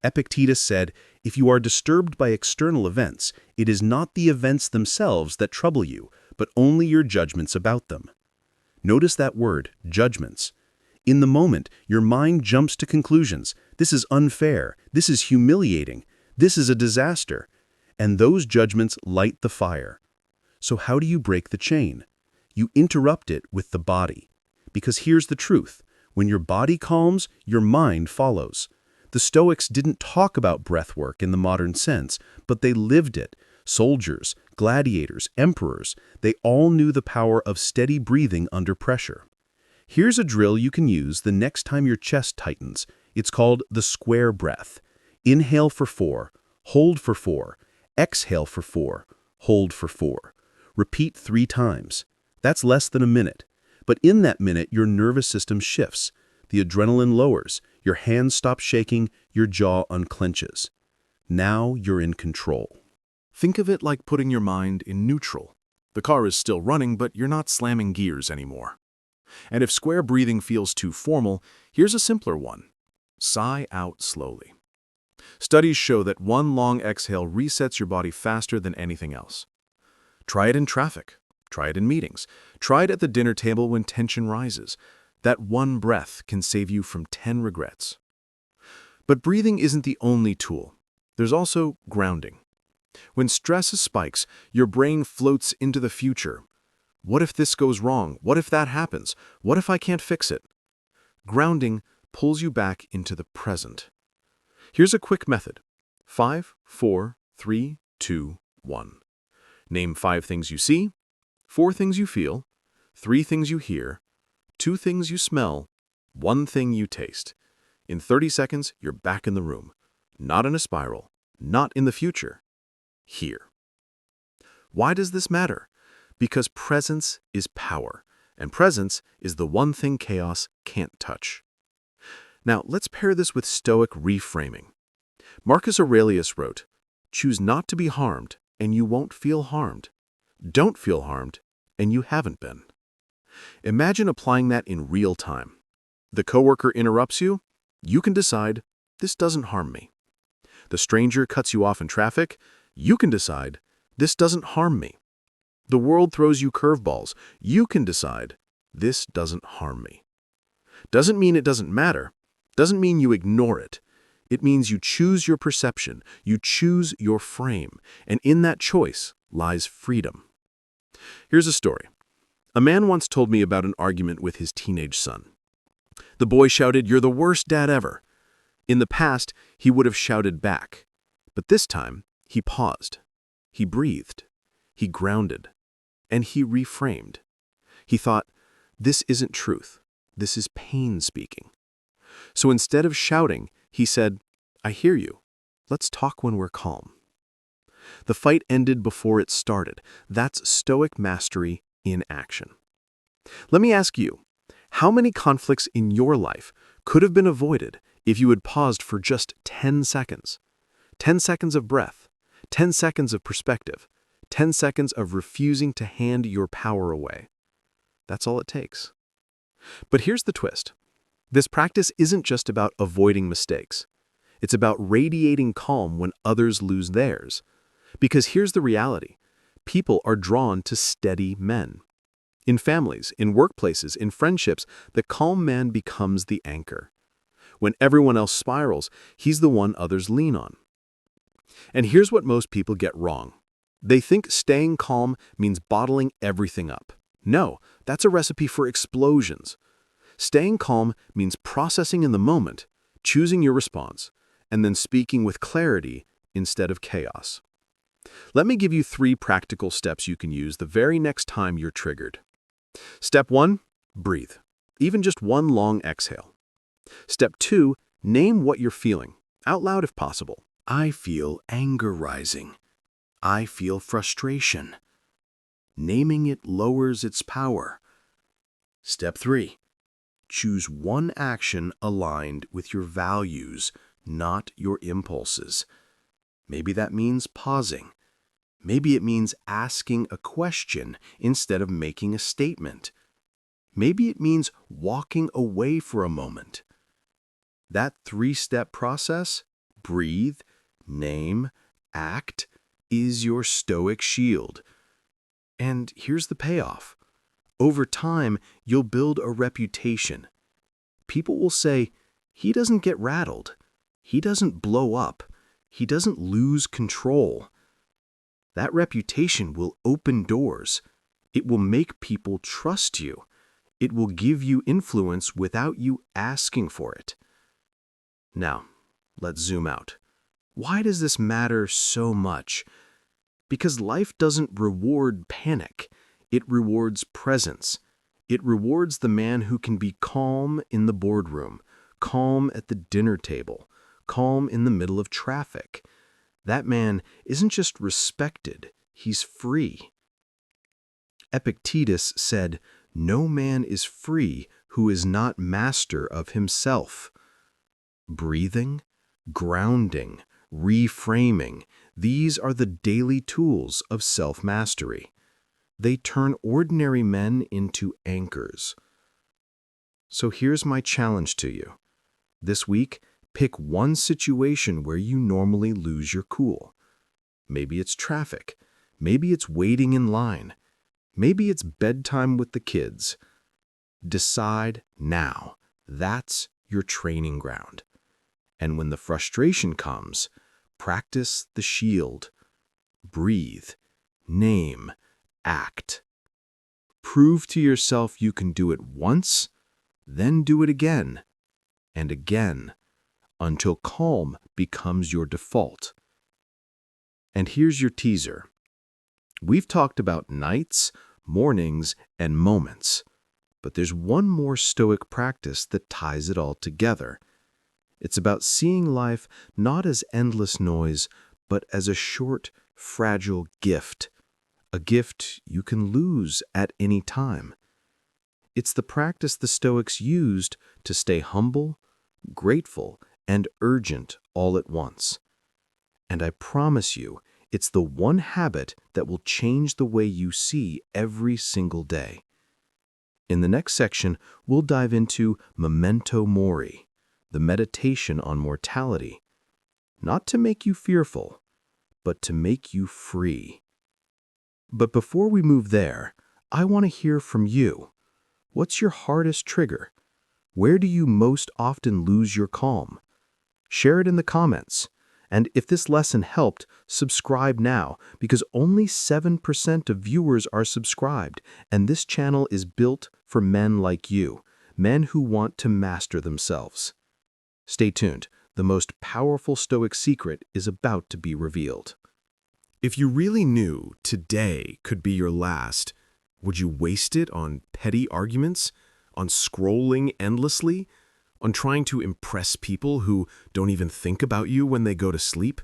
Epictetus said, "If you are disturbed by external events, it is not the events themselves that trouble you, but only your judgments about them." Notice that word, judgments. In the moment, your mind jumps to conclusions. This is unfair. This is humiliating. This is a disaster. And those judgments light the fire. So how do you break the chain? You interrupt it with the body. Because here's the truth. When your body calms, your mind follows. The Stoics didn't talk about breath work in the modern sense, but they lived it. Soldiers, gladiators, emperors, they all knew the power of steady breathing under pressure. Here's a drill you can use the next time your chest tightens. It's called the square breath. Inhale for 4, hold for 4, exhale for 4, hold for 4. Repeat 3 times. That's less than a minute. But in that minute, your nervous system shifts. The adrenaline lowers, your hands stop shaking, your jaw unclenches. Now you're in control. Think of it like putting your mind in neutral. The car is still running, but you're not slamming gears anymore. And if square breathing feels too formal, here's a simpler one. Sigh out slowly. Studies show that one long exhale resets your body faster than anything else. Try it in traffic. Try it in meetings. Try it at the dinner table when tension rises. That one breath can save you from 10 regrets. But breathing isn't the only tool. There's also grounding. When stress spikes, your brain floats into the future. What if this goes wrong? What if that happens? What if I can't fix it? Grounding pulls you back into the present. Here's a quick method. 5, 4, 3, 2, 1. Name 5 things you see, 4 things you feel, 3 things you hear, 2 things you smell, 1 thing you taste. In 30 seconds, you're back in the room. Not in a spiral, not in the future. Here. Why does this matter? Because presence is power, and presence is the one thing chaos can't touch. Now, let's pair this with Stoic reframing. Marcus Aurelius wrote, "Choose not to be harmed, and you won't feel harmed. Don't feel harmed, and you haven't been." Imagine applying that in real time. The coworker interrupts you. You can decide, this doesn't harm me. The stranger cuts you off in traffic. You can decide, this doesn't harm me. The world throws you curveballs. You can decide, this doesn't harm me. Doesn't mean it doesn't matter. Doesn't mean you ignore it. It means you choose your perception, you choose your frame, and in that choice lies freedom. Here's a story. A man once told me about an argument with his teenage son. The boy shouted, "You're the worst dad ever." In the past, he would have shouted back. But this time, he paused. He breathed. He grounded. And he reframed. He thought, this isn't truth. This is pain speaking. So instead of shouting, he said, "I hear you. Let's talk when we're calm." The fight ended before it started. That's Stoic mastery in action. Let me ask you, how many conflicts in your life could have been avoided if you had paused for just 10 seconds? 10 seconds of breath, 10 seconds of perspective, 10 seconds of refusing to hand your power away. That's all it takes. But here's the twist. This practice isn't just about avoiding mistakes. It's about radiating calm when others lose theirs. Because here's the reality. People are drawn to steady men. In families, in workplaces, in friendships, the calm man becomes the anchor. When everyone else spirals, he's the one others lean on. And here's what most people get wrong. They think staying calm means bottling everything up. No, that's a recipe for explosions. Staying calm means processing in the moment, choosing your response, and then speaking with clarity instead of chaos. Let me give you 3 practical steps you can use the very next time you're triggered. Step 1, breathe. Even just one long exhale. Step 2, name what you're feeling, out loud if possible. I feel anger rising. I feel frustration. Naming it lowers its power. Step 3, choose one action aligned with your values, not your impulses. Maybe that means pausing. Maybe it means asking a question instead of making a statement. Maybe it means walking away for a moment. That 3-step process, breathe, name, act, is your Stoic shield. And here's the payoff. Over time, you'll build a reputation. People will say, he doesn't get rattled. He doesn't blow up. He doesn't lose control. That reputation will open doors. It will make people trust you. It will give you influence without you asking for it. Now, let's zoom out. Why does this matter so much? Because life doesn't reward panic. It rewards presence. It rewards the man who can be calm in the boardroom, calm at the dinner table, calm in the middle of traffic. That man isn't just respected, he's free. Epictetus said, "No man is free who is not master of himself." Breathing, grounding, reframing, these are the daily tools of self-mastery. They turn ordinary men into anchors. So here's my challenge to you. This week, Pick one situation where you normally lose your cool. Maybe it's traffic. Maybe it's waiting in line. Maybe it's bedtime with the kids. Decide now. That's your training ground. And when the frustration comes, practice the shield. Breathe. Name. Act. Prove to yourself you can do it once, then do it again and again until calm becomes your default. And here's your teaser. We've talked about nights, mornings, and moments, but there's one more Stoic practice that ties it all together. It's about seeing life not as endless noise, but as a short, fragile gift. A gift you can lose at any time. It's the practice the Stoics used to stay humble, grateful, and urgent all at once. And I promise you, it's the one habit that will change the way you see every single day. In the next section, we'll dive into memento mori, the meditation on mortality, not to make you fearful, but to make you free. But before we move there, I want to hear from you. What's your hardest trigger? Where do you most often lose your calm? Share it in the comments. And if this lesson helped, subscribe now, because only 7% of viewers are subscribed, and this channel is built for men like you, men who want to master themselves. Stay tuned. The most powerful Stoic secret is about to be revealed. If you really knew today could be your last, would you waste it on petty arguments, on scrolling endlessly, on trying to impress people who don't even think about you when they go to sleep?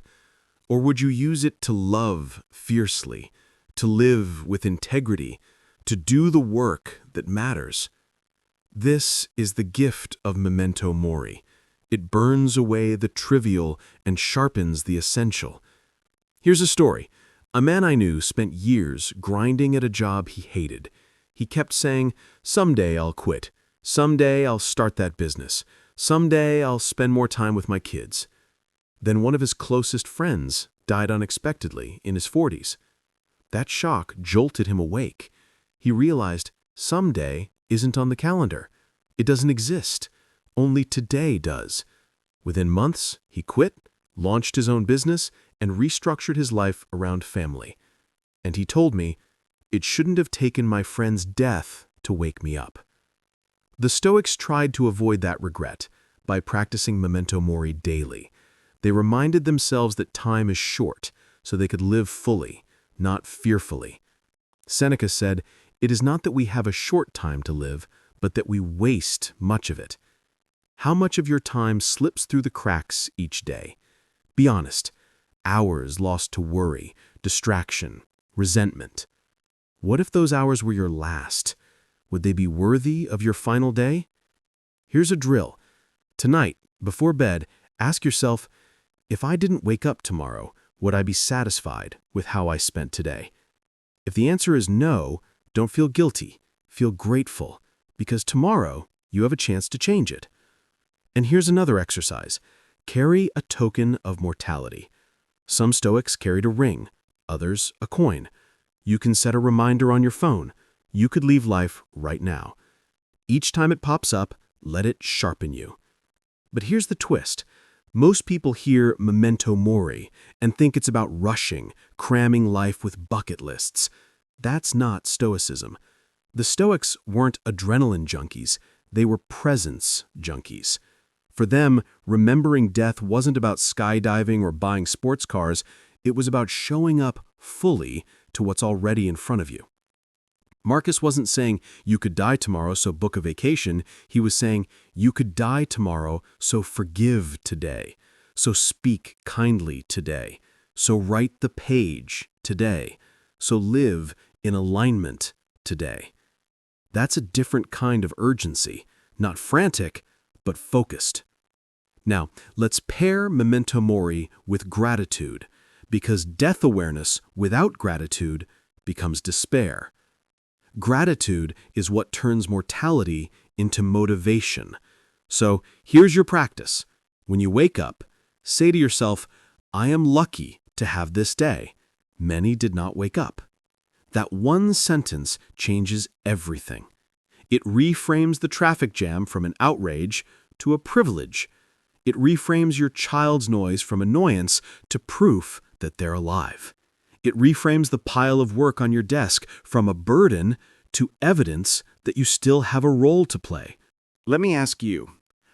Or would you use it to love fiercely, to live with integrity, to do the work that matters? This is the gift of memento mori. It burns away the trivial and sharpens the essential. Here's a story. A man I knew spent years grinding at a job he hated. He kept saying, "Someday I'll quit. Someday I'll start that business. Someday I'll spend more time with my kids." Then one of his closest friends died unexpectedly in his 40s. That shock jolted him awake. He realized someday isn't on the calendar. It doesn't exist. Only today does. Within months, he quit, launched his own business, and restructured his life around family. And he told me, "It shouldn't have taken my friend's death to wake me up." The Stoics tried to avoid that regret by practicing memento mori daily. They reminded themselves that time is short, so they could live fully, not fearfully. Seneca said, "It is not that we have a short time to live, but that we waste much of it." How much of your time slips through the cracks each day? Be honest. Hours lost to worry, distraction, resentment. What if those hours were your last? Would they be worthy of your final day? Here's a drill. Tonight, before bed, ask yourself, if I didn't wake up tomorrow, would I be satisfied with how I spent today? If the answer is no, don't feel guilty. Feel grateful, because tomorrow you have a chance to change it. And here's another exercise. Carry a token of mortality. Some Stoics carried a ring, others a coin. You can set a reminder on your phone. You could leave life right now. Each time it pops up, let it sharpen you. But here's the twist. Most people hear memento mori and think it's about rushing, cramming life with bucket lists. That's not Stoicism. The Stoics weren't adrenaline junkies. They were presence junkies. For them, remembering death wasn't about skydiving or buying sports cars. It was about showing up fully to what's already in front of you. Marcus wasn't saying you could die tomorrow, so book a vacation. He was saying you could die tomorrow, so forgive today. So speak kindly today. So write the page today. So live in alignment today. That's a different kind of urgency, not frantic, but focused. Now, let's pair memento mori with gratitude, because death awareness without gratitude becomes despair. Gratitude is what turns mortality into motivation. So here's your practice. When you wake up, say to yourself, I am lucky to have this day. Many did not wake up. That one sentence changes everything. It reframes the traffic jam from an outrage to a privilege. It reframes your child's noise from annoyance to proof that they're alive. It reframes the pile of work on your desk from a burden to evidence that you still have a role to play. Let me ask you,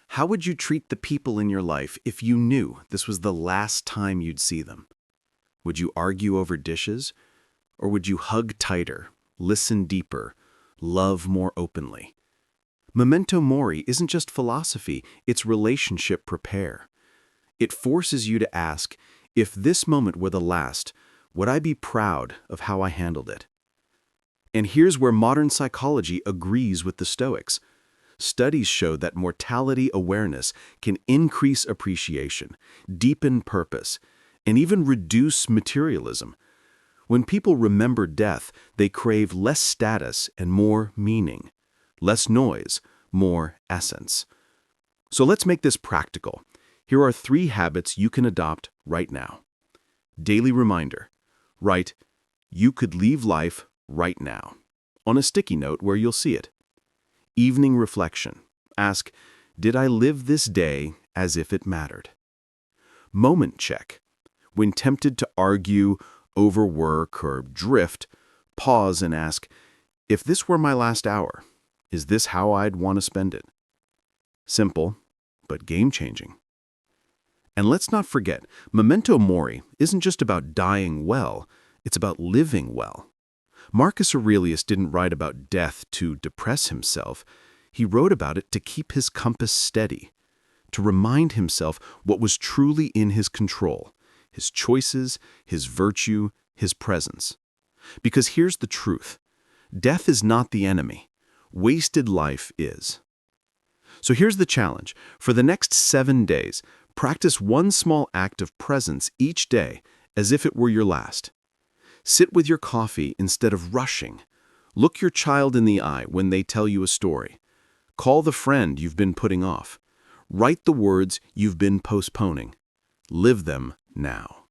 how would you treat the people in your life if you knew this was the last time you'd see them? Would you argue over dishes? Or would you hug tighter, listen deeper, love more openly? Memento mori isn't just philosophy, it's relationship repair. It forces you to ask, if this moment were the last, would I be proud of how I handled it? And here's where modern psychology agrees with the Stoics. Studies show that mortality awareness can increase appreciation, deepen purpose, and even reduce materialism. When people remember death, they crave less status and more meaning, less noise, more essence. So let's make this practical. Here are 3 habits you can adopt right now. Daily reminder. Write, you could leave life right now, on a sticky note where you'll see it. Evening reflection. Ask, did I live this day as if it mattered? Moment check. When tempted to argue, overwork, or drift, pause and ask, if this were my last hour, is this how I'd want to spend it? Simple, but game-changing. And let's not forget, memento mori isn't just about dying well, it's about living well. Marcus Aurelius didn't write about death to depress himself. He wrote about it to keep his compass steady, to remind himself what was truly in his control, his choices, his virtue, his presence. Because here's the truth. Death is not the enemy. Wasted life is. So here's the challenge. For the next 7 days, practice one small act of presence each day as if it were your last. Sit with your coffee instead of rushing. Look your child in the eye when they tell you a story. Call the friend you've been putting off. Write the words you've been postponing. Live them now.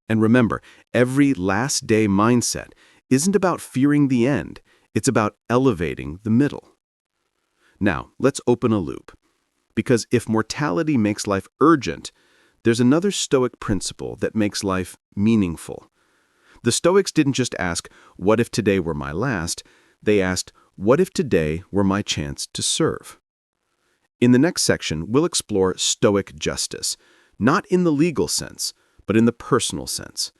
And remember, every last day mindset isn't about fearing the end. It's about elevating the middle. Now, let's open a loop. Because if mortality makes life urgent, there's another Stoic principle that makes life meaningful. The Stoics didn't just ask, what if today were my last? They asked, what if today were my chance to serve? In the next section, we'll explore Stoic justice, not in the legal sense, but in the personal sense.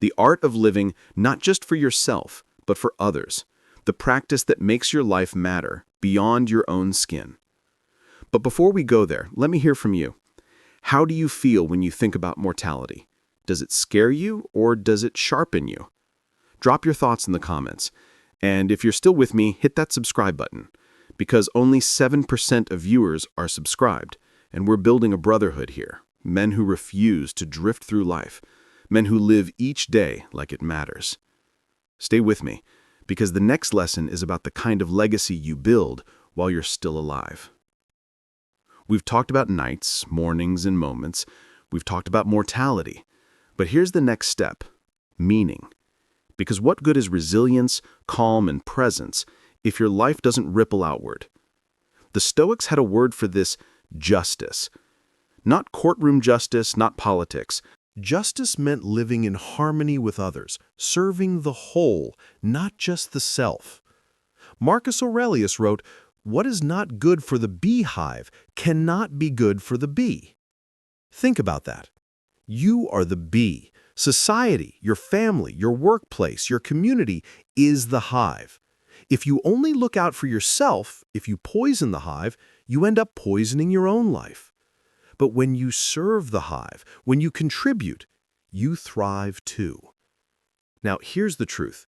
The art of living not just for yourself, but for others. The practice that makes your life matter beyond your own skin. But before we go there, let me hear from you. How do you feel when you think about mortality? Does it scare you or does it sharpen you? Drop your thoughts in the comments. And if you're still with me, hit that subscribe button. Because only 7% of viewers are subscribed, and we're building a brotherhood here. Men who refuse to drift through life. Men who live each day like it matters. Stay with me, because the next lesson is about the kind of legacy you build while you're still alive. We've talked about nights, mornings, and moments. We've talked about mortality. But here's the next step, meaning. Because what good is resilience, calm, and presence if your life doesn't ripple outward? The Stoics had a word for this, justice. Not courtroom justice, not politics. Justice meant living in harmony with others, serving the whole, not just the self. Marcus Aurelius wrote, "What is not good for the beehive cannot be good for the bee." Think about that. You are the bee. Society, your family, your workplace, your community is the hive. If you only look out for yourself, if you poison the hive, you end up poisoning your own life. But when you serve the hive, when you contribute, you thrive too. Now, here's the truth.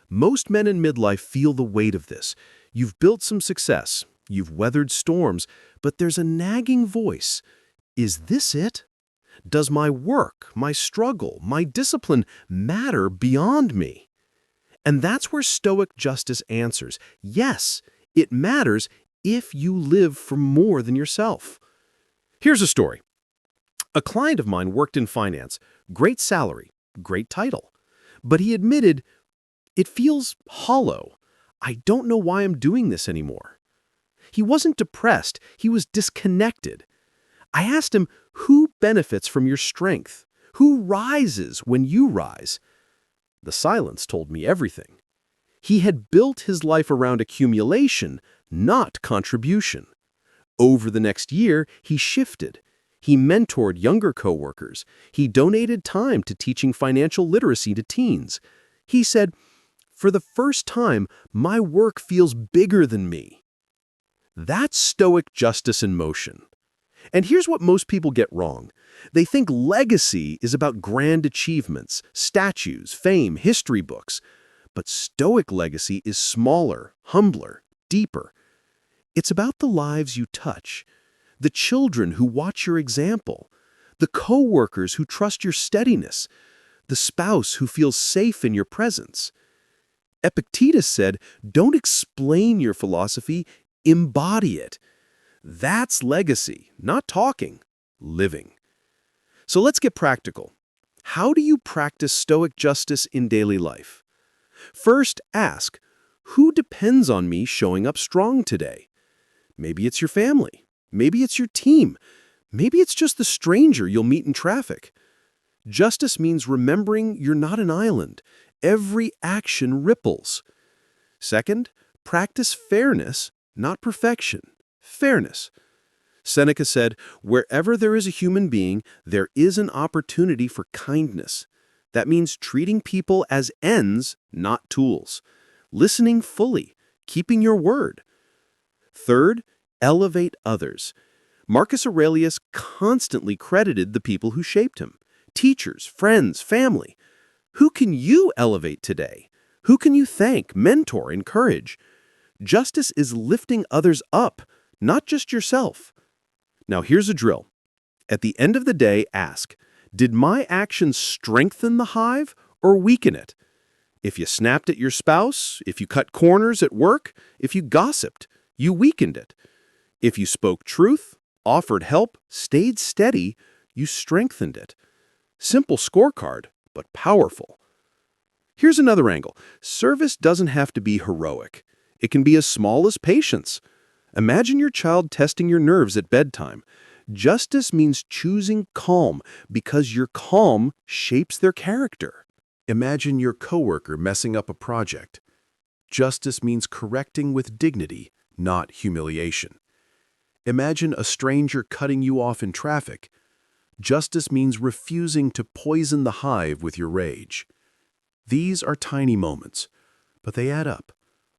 Most men in midlife feel the weight of this. You've built some success, you've weathered storms, but there's a nagging voice. Is this it? Does my work, my struggle, my discipline matter beyond me? And that's where Stoic justice answers. Yes, it matters if you live for more than yourself. Here's a story. A client of mine worked in finance, great salary, great title. But he admitted, it feels hollow. I don't know why I'm doing this anymore. He wasn't depressed, he was disconnected. I asked him, who benefits from your strength? Who rises when you rise? The silence told me everything. He had built his life around accumulation, not contribution. Over the next year, he shifted. He mentored younger coworkers. He donated time to teaching financial literacy to teens. He said, "For the first time, my work feels bigger than me." That's Stoic justice in motion. And here's what most people get wrong. They think legacy is about grand achievements, statues, fame, history books. But Stoic legacy is smaller, humbler, deeper. It's about the lives you touch, the children who watch your example, the co-workers who trust your steadiness, the spouse who feels safe in your presence. Epictetus said, don't explain your philosophy, embody it. That's legacy, not talking, living. So let's get practical. How do you practice Stoic justice in daily life? First, ask, who depends on me showing up strong today? Maybe it's your family. Maybe it's your team. Maybe it's just the stranger you'll meet in traffic. Justice means remembering you're not an island. Every action ripples. Second, practice fairness, not perfection. Fairness. Seneca said, wherever there is a human being, there is an opportunity for kindness. That means treating people as ends, not tools. Listening fully, keeping your word. Third, elevate others. Marcus Aurelius constantly credited the people who shaped him. Teachers, friends, family. Who can you elevate today? Who can you thank, mentor, encourage? Justice is lifting others up, not just yourself. Now here's a drill. At the end of the day, ask, did my actions strengthen the hive or weaken it? If you snapped at your spouse, if you cut corners at work, if you gossiped, you weakened it. If you spoke truth, offered help, stayed steady, you strengthened it. Simple scorecard, but powerful. Here's another angle. Service doesn't have to be heroic. It can be as small as patience. Imagine your child testing your nerves at bedtime. Justice means choosing calm because your calm shapes their character. Imagine your coworker messing up a project. Justice means correcting with dignity, not humiliation. Imagine a stranger cutting you off in traffic. Justice means refusing to poison the hive with your rage. These are tiny moments, but they add up.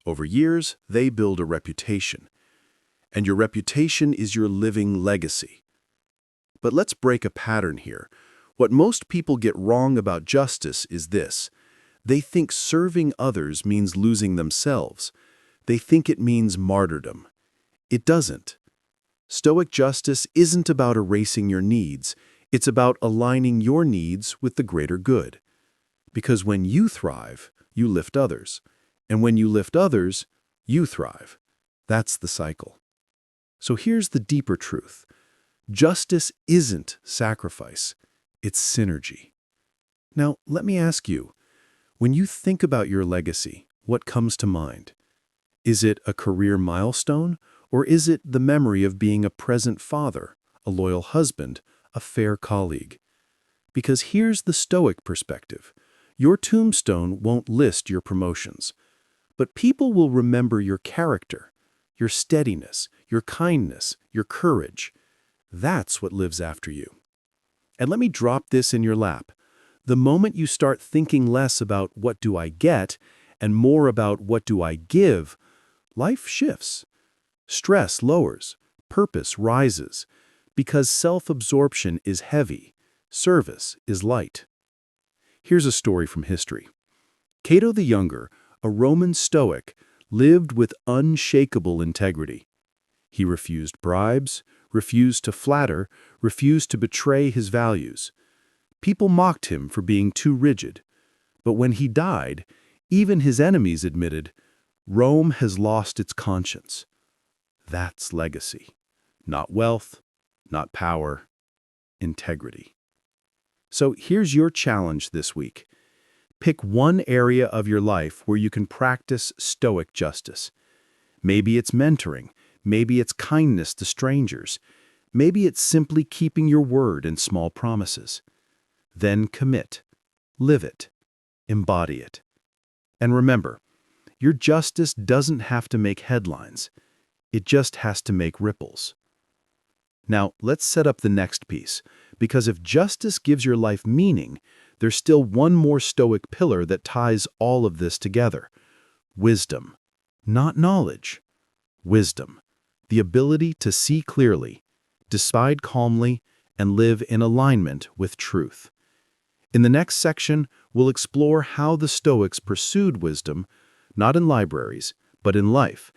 Over years, they build a reputation. And your reputation is your living legacy. But let's break a pattern here. What most people get wrong about justice is this. They think serving others means losing themselves. They think it means martyrdom. It doesn't. Stoic justice isn't about erasing your needs. It's about aligning your needs with the greater good. Because when you thrive, you lift others. And when you lift others, you thrive. That's the cycle. So here's the deeper truth. Justice isn't sacrifice. It's synergy. Now, let me ask you, when you think about your legacy, what comes to mind? Is it a career milestone, or is it the memory of being a present father, a loyal husband, a fair colleague? Because here's the Stoic perspective. Your tombstone won't list your promotions, but people will remember your character, your steadiness, your kindness, your courage. That's what lives after you. And let me drop this in your lap. The moment you start thinking less about what do I get and more about what do I give, life shifts. Stress lowers, purpose rises, because self-absorption is heavy, service is light. Here's a story from history. Cato the Younger, a Roman Stoic, lived with unshakable integrity. He refused bribes, refused to flatter, refused to betray his values. People mocked him for being too rigid. But when he died, even his enemies admitted, Rome has lost its conscience. That's legacy. Not wealth, not power, integrity. So here's your challenge this week. Pick one area of your life where you can practice Stoic justice. Maybe it's mentoring. Maybe it's kindness to strangers. Maybe it's simply keeping your word and small promises. Then commit, live it, embody it. And remember, your justice doesn't have to make headlines. It just has to make ripples. Now, let's set up the next piece, because if justice gives your life meaning, there's still one more Stoic pillar that ties all of this together. Wisdom. Not knowledge. Wisdom. The ability to see clearly, decide calmly, and live in alignment with truth. In the next section, we'll explore how the Stoics pursued wisdom, not in libraries, but in life,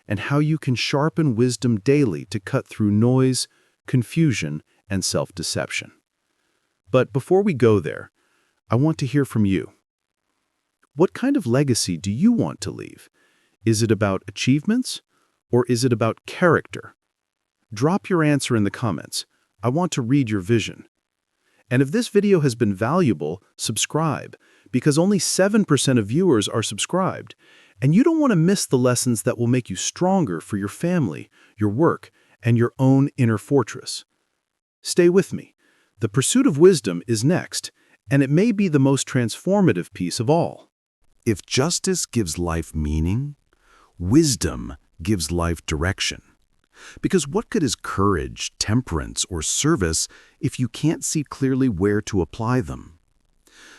and how you can sharpen wisdom daily to cut through noise, confusion, and self-deception. But before we go there, I want to hear from you. What kind of legacy do you want to leave? Is it about achievements, or is it about character? Drop your answer in the comments. I want to read your vision. And if this video has been valuable, subscribe, because only 7% of viewers are subscribed, and you don't want to miss the lessons that will make you stronger for your family, your work, and your own inner fortress. Stay with me. The pursuit of wisdom is next, and it may be the most transformative piece of all. If justice gives life meaning, wisdom gives life direction. Because what good is courage, temperance, or service if you can't see clearly where to apply them?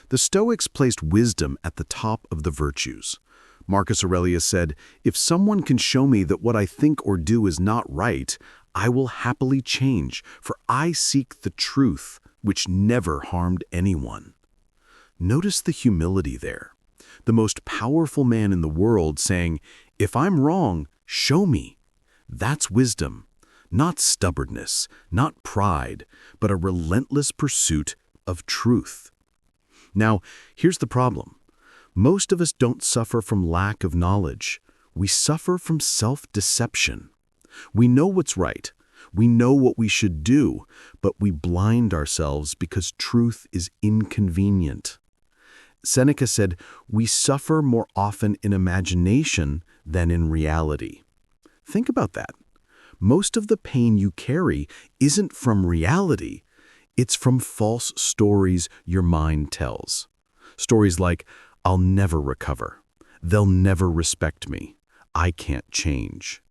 The Stoics placed wisdom at the top of the virtues. Marcus Aurelius said, "If someone can show me that what I think or do is not right, I will happily change, for I seek the truth, which never harmed anyone." Notice the humility there. The most powerful man in the world saying, "If I'm wrong, show me." That's wisdom, not stubbornness, not pride, but a relentless pursuit of truth. Now, here's the problem. Most of us don't suffer from lack of knowledge. We suffer from self-deception. We know what's right. We know what we should do, but we blind ourselves because truth is inconvenient. Seneca said, "We suffer more often in imagination than in reality." Think about that. Most of the pain you carry isn't from reality. It's from false stories your mind tells. Stories like, "I'll never recover. They'll never respect me. I can't change."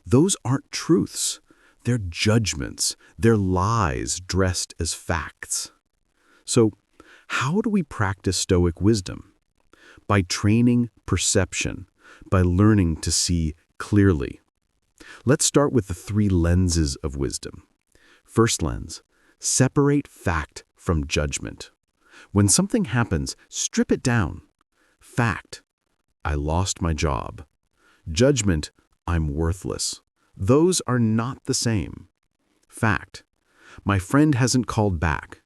Those aren't truths. They're judgments. They're lies dressed as facts. So, how do we practice Stoic wisdom? By training perception, by learning to see clearly. Let's start with the 3 lenses of wisdom. First lens, separate fact from judgment. When something happens, strip it down. Fact, I lost my job. Judgment, I'm worthless. Those are not the same. Fact, my friend hasn't called back.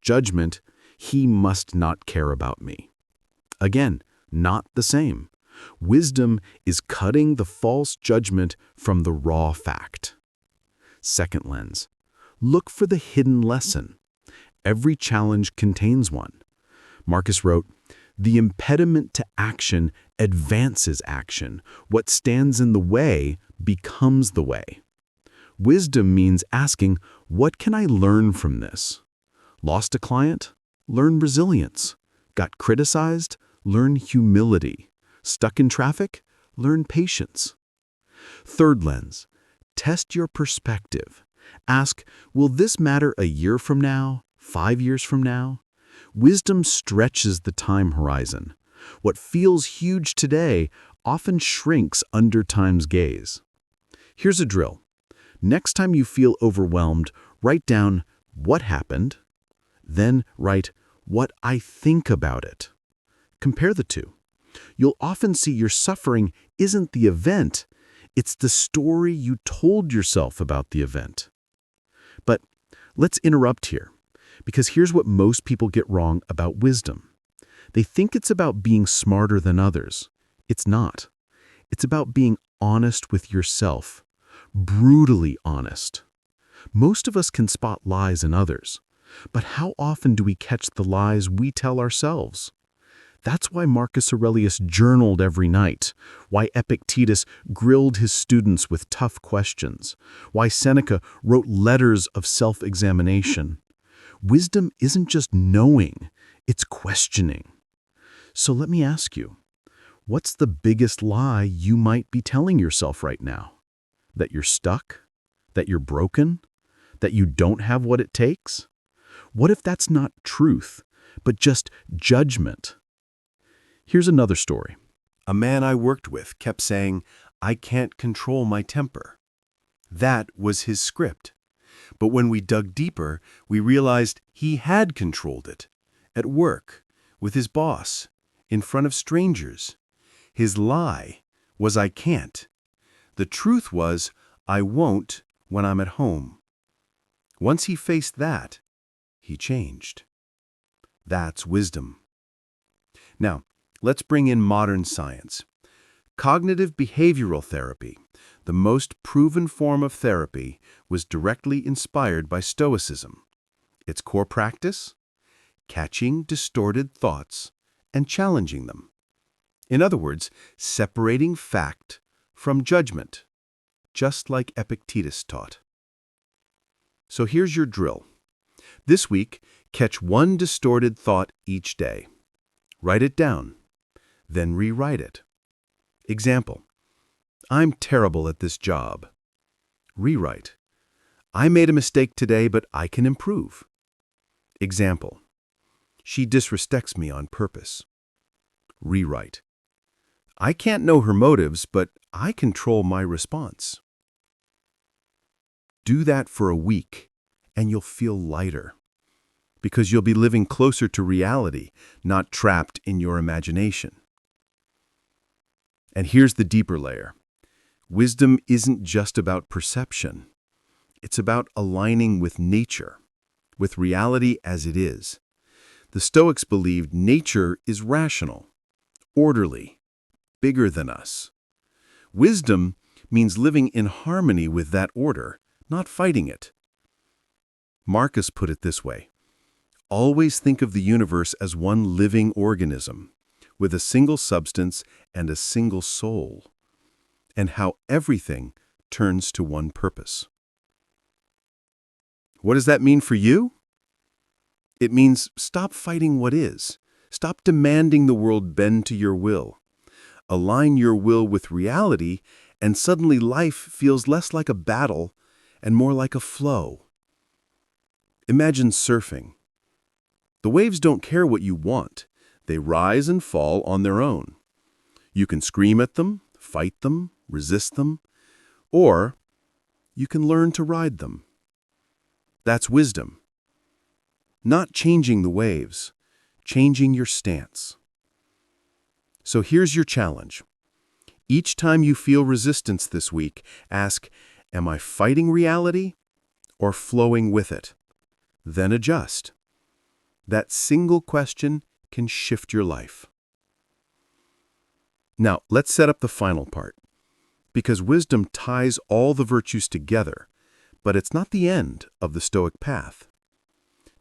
Judgment, he must not care about me. Again, not the same. Wisdom is cutting the false judgment from the raw fact. Second lens, look for the hidden lesson. Every challenge contains one. Marcus wrote, "The impediment to action advances action. What stands in the way becomes the way." Wisdom means asking, what can I learn from this? Lost a client? Learn resilience. Got criticized? Learn humility. Stuck in traffic? Learn patience. Third lens, test your perspective. Ask, will this matter a year from now, 5 years from now? Wisdom stretches the time horizon. What feels huge today often shrinks under time's gaze. Here's a drill. Next time you feel overwhelmed, write down what happened, then write what I think about it. Compare the two. You'll often see your suffering isn't the event, it's the story you told yourself about the event. But let's interrupt here, because here's what most people get wrong about wisdom. They think it's about being smarter than others. It's not. It's about being honest with yourself, brutally honest. Most of us can spot lies in others, but how often do we catch the lies we tell ourselves? That's why Marcus Aurelius journaled every night, why Epictetus grilled his students with tough questions, why Seneca wrote letters of self-examination. Wisdom isn't just knowing, it's questioning. So let me ask you, what's the biggest lie you might be telling yourself right now? That you're stuck? That you're broken? That you don't have what it takes? What if that's not truth, but just judgment? Here's another story. A man I worked with kept saying, "I can't control my temper." That was his script. But when we dug deeper, we realized he had controlled it. At work, with his boss, in front of strangers. His lie was "I can't." The truth was, "I won't when I'm at home." Once he faced that, he changed. That's wisdom. Now, let's bring in modern science. Cognitive behavioral therapy, the most proven form of therapy, was directly inspired by Stoicism. Its core practice? Catching distorted thoughts and challenging them. In other words, separating fact from judgment, just like Epictetus taught. So here's your drill. This week, catch one distorted thought each day. Write it down, then rewrite it. Example: I'm terrible at this job. Rewrite: I made a mistake today, but I can improve. Example: she disrespects me on purpose. Rewrite: I can't know her motives, but I control my response. Do that for a week, and you'll feel lighter, because you'll be living closer to reality, not trapped in your imagination. And here's the deeper layer. Wisdom isn't just about perception. It's about aligning with nature, with reality as it is. The Stoics believed nature is rational, orderly, bigger than us. Wisdom means living in harmony with that order, not fighting it. Marcus put it this way: always think of the universe as one living organism, with a single substance and a single soul, and how everything turns to one purpose. What does that mean for you? It means stop fighting what is. Stop demanding the world bend to your will. Align your will with reality, and suddenly life feels less like a battle and more like a flow. Imagine surfing. The waves don't care what you want. They rise and fall on their own. You can scream at them, fight them, resist them, or you can learn to ride them. That's wisdom. Not changing the waves, changing your stance. So here's your challenge. Each time you feel resistance this week, ask, am I fighting reality or flowing with it? Then adjust. That single question can shift your life. Now, let's set up the final part, because wisdom ties all the virtues together, but it's not the end of the Stoic path.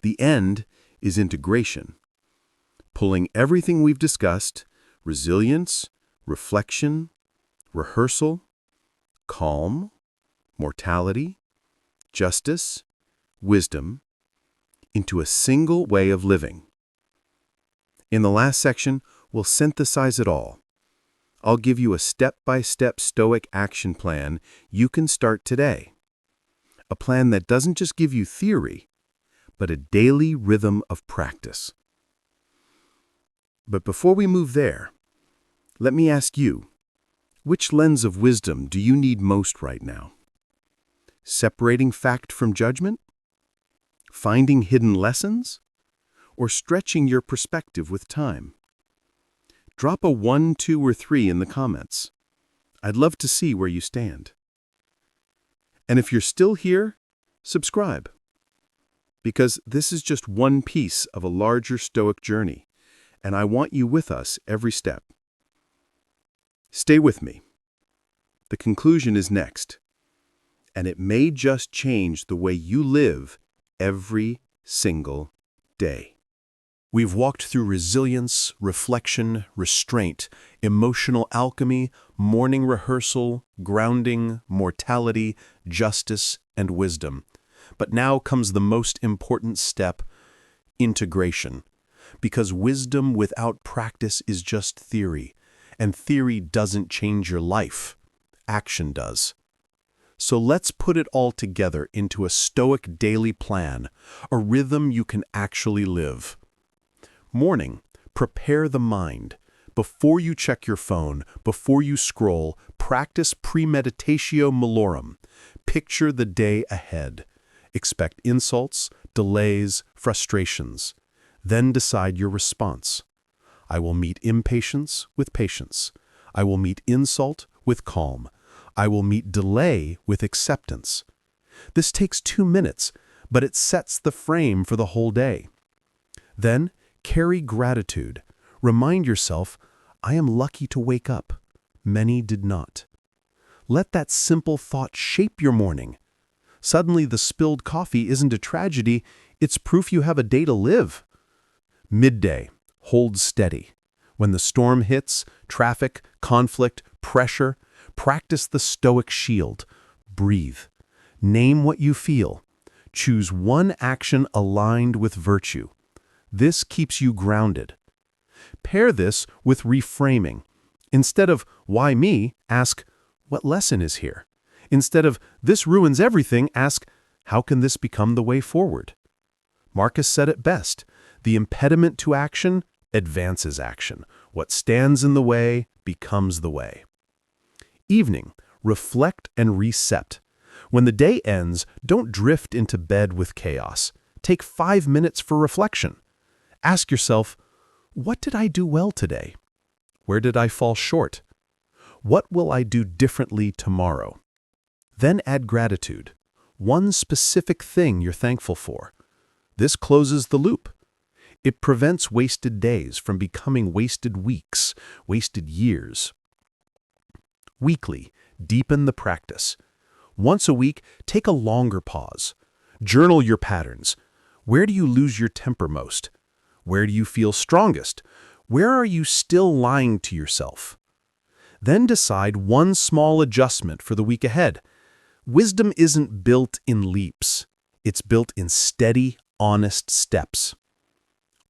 The end is integration, pulling everything we've discussed, resilience, reflection, rehearsal, calm, mortality, justice, wisdom, into a single way of living. In the last section, we'll synthesize it all. I'll give you a step-by-step Stoic action plan you can start today. A plan that doesn't just give you theory, but a daily rhythm of practice. But before we move there, let me ask you, which lens of wisdom do you need most right now? Separating fact from judgment? Finding hidden lessons? Or stretching your perspective with time? Drop a 1, 2, or 3 in the comments. I'd love to see where you stand. And if you're still here, subscribe. Because this is just one piece of a larger Stoic journey, and I want you with us every step. Stay with me. The conclusion is next. and it may just change the way you live every single day. We've walked through resilience, reflection, restraint, emotional alchemy, morning rehearsal, grounding, mortality, justice, and wisdom. But now comes the most important step, integration. Because wisdom without practice is just theory, and theory doesn't change your life. Action does. So let's put it all together into a Stoic daily plan, a rhythm you can actually live. Morning, prepare the mind. Before you check your phone, before you scroll, practice premeditatio malorum. Picture the day ahead. Expect insults, delays, frustrations. Then decide your response. I will meet impatience with patience. I will meet insult with calm. I will meet delay with acceptance. This takes 2 minutes, but it sets the frame for the whole day. Then, carry gratitude. Remind yourself, I am lucky to wake up. Many did not. Let that simple thought shape your morning. Suddenly, the spilled coffee isn't a tragedy, it's proof you have a day to live. Midday, hold steady. When the storm hits, traffic, conflict, pressure, practice the Stoic shield. Breathe. Name what you feel. Choose one action aligned with virtue. This keeps you grounded. Pair this with reframing. Instead of, why me, ask, what lesson is here? Instead of, this ruins everything, ask, how can this become the way forward? Marcus said it best, the impediment to action advances action. What stands in the way becomes the way. Evening, reflect and reset. When the day ends, don't drift into bed with chaos. Take 5 minutes for reflection. Ask yourself, what did I do well today? Where did I fall short? What will I do differently tomorrow? Then add gratitude. One specific thing you're thankful for. This closes the loop. It prevents wasted days from becoming wasted weeks, wasted years. Weekly, deepen the practice. Once a week, take a longer pause. Journal your patterns. Where do you lose your temper most? Where do you feel strongest? Where are you still lying to yourself? Then decide one small adjustment for the week ahead. Wisdom isn't built in leaps. It's built in steady, honest steps.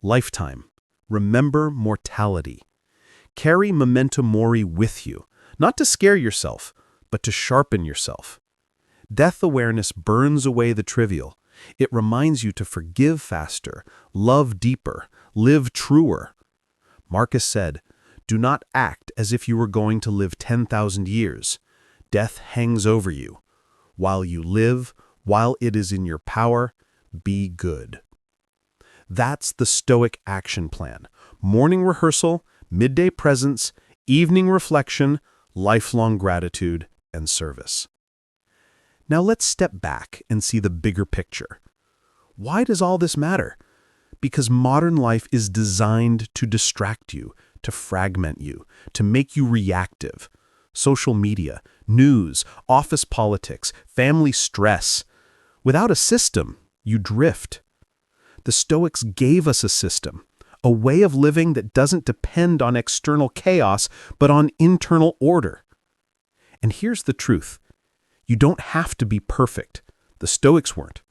Lifetime. Remember mortality. Carry memento mori with you, not to scare yourself, but to sharpen yourself. Death awareness burns away the trivial. It reminds you to forgive faster, love deeper, live truer. Marcus said, do not act as if you were going to live 10,000 years. Death hangs over you. While you live, while it is in your power, be good. That's the Stoic action plan. Morning rehearsal, midday presence, evening reflection, lifelong gratitude, and service. Now let's step back and see the bigger picture. Why does all this matter? Because modern life is designed to distract you, to fragment you, to make you reactive. Social media, news, office politics, family stress. Without a system, you drift. The Stoics gave us a system, a way of living that doesn't depend on external chaos, but on internal order. And here's the truth. You don't have to be perfect. The Stoics weren't.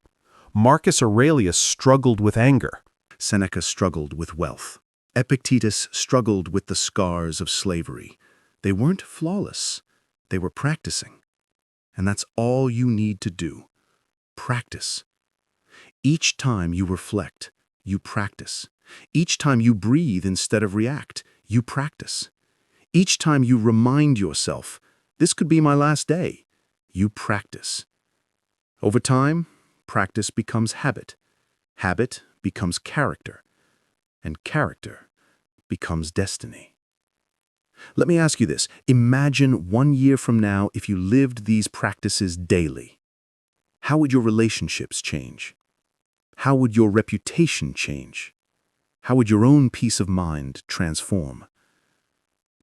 Marcus Aurelius struggled with anger. Seneca struggled with wealth. Epictetus struggled with the scars of slavery. They weren't flawless. They were practicing. And that's all you need to do. Practice. Each time you reflect, you practice. Each time you breathe instead of react, you practice. Each time you remind yourself, this could be my last day, you practice. Over time, practice becomes habit. Habit becomes character. And character becomes destiny. Let me ask you this. Imagine 1 year from now if you lived these practices daily. How would your relationships change? How would your reputation change? How would your own peace of mind transform?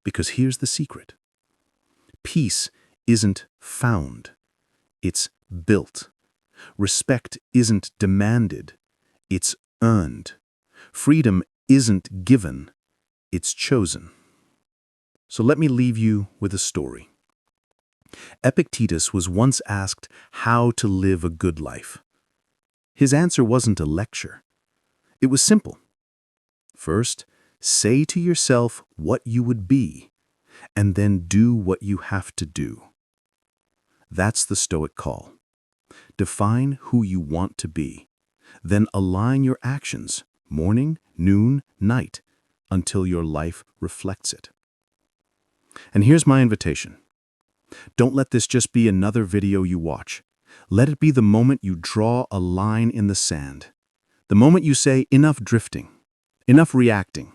Because here's the secret. Peace isn't found. It's built. Respect isn't demanded, it's earned. Freedom isn't given, it's chosen. So let me leave you with a story. Epictetus was once asked how to live a good life. His answer wasn't a lecture. It was simple. First, say to yourself what you would be, and then do what you have to do. That's the Stoic call. Define who you want to be, then align your actions, morning, noon, night, until your life reflects it. And here's my invitation. Don't let this just be another video you watch. Let it be the moment you draw a line in the sand. The moment you say, enough drifting, enough reacting.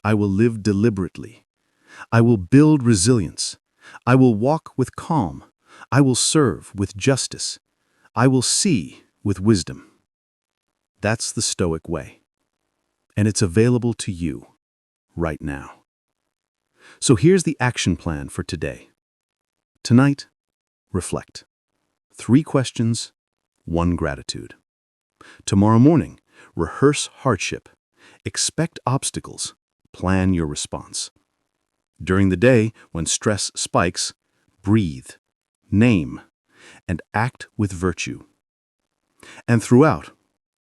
I will live deliberately. I will build resilience. I will walk with calm. I will serve with justice. I will see with wisdom. That's the Stoic way. And it's available to you right now. So here's the action plan for today. Tonight, reflect. 3 questions, 1 gratitude. Tomorrow morning, rehearse hardship. Expect obstacles. Plan your response. During the day, when stress spikes, breathe, name, and act with virtue. And throughout,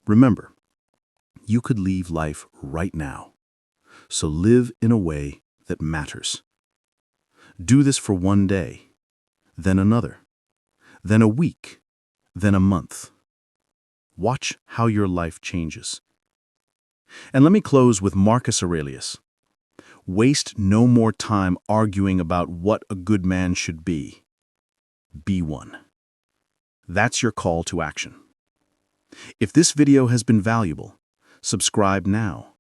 remember, you could leave life right now. So live in a way that matters. Do this for 1 day, then another, then a week, then a month. Watch how your life changes. And let me close with Marcus Aurelius. Waste no more time arguing about what a good man should be. Be one. That's your call to action. If this video has been valuable, subscribe now,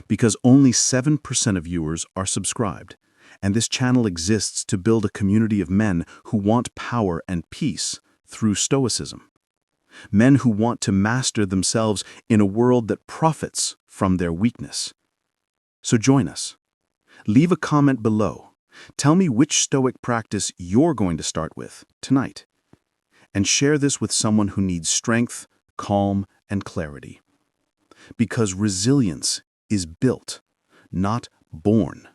because only 7% of viewers are subscribed, and this channel exists to build a community of men who want power and peace through Stoicism. Men who want to master themselves in a world that profits from their weakness. So join us. Leave a comment below. Tell me which Stoic practice you're going to start with tonight. And share this with someone who needs strength, calm, and clarity. Because resilience is built, not born.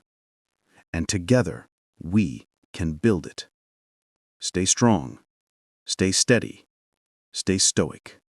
And together, we can build it. Stay strong, stay steady, stay stoic.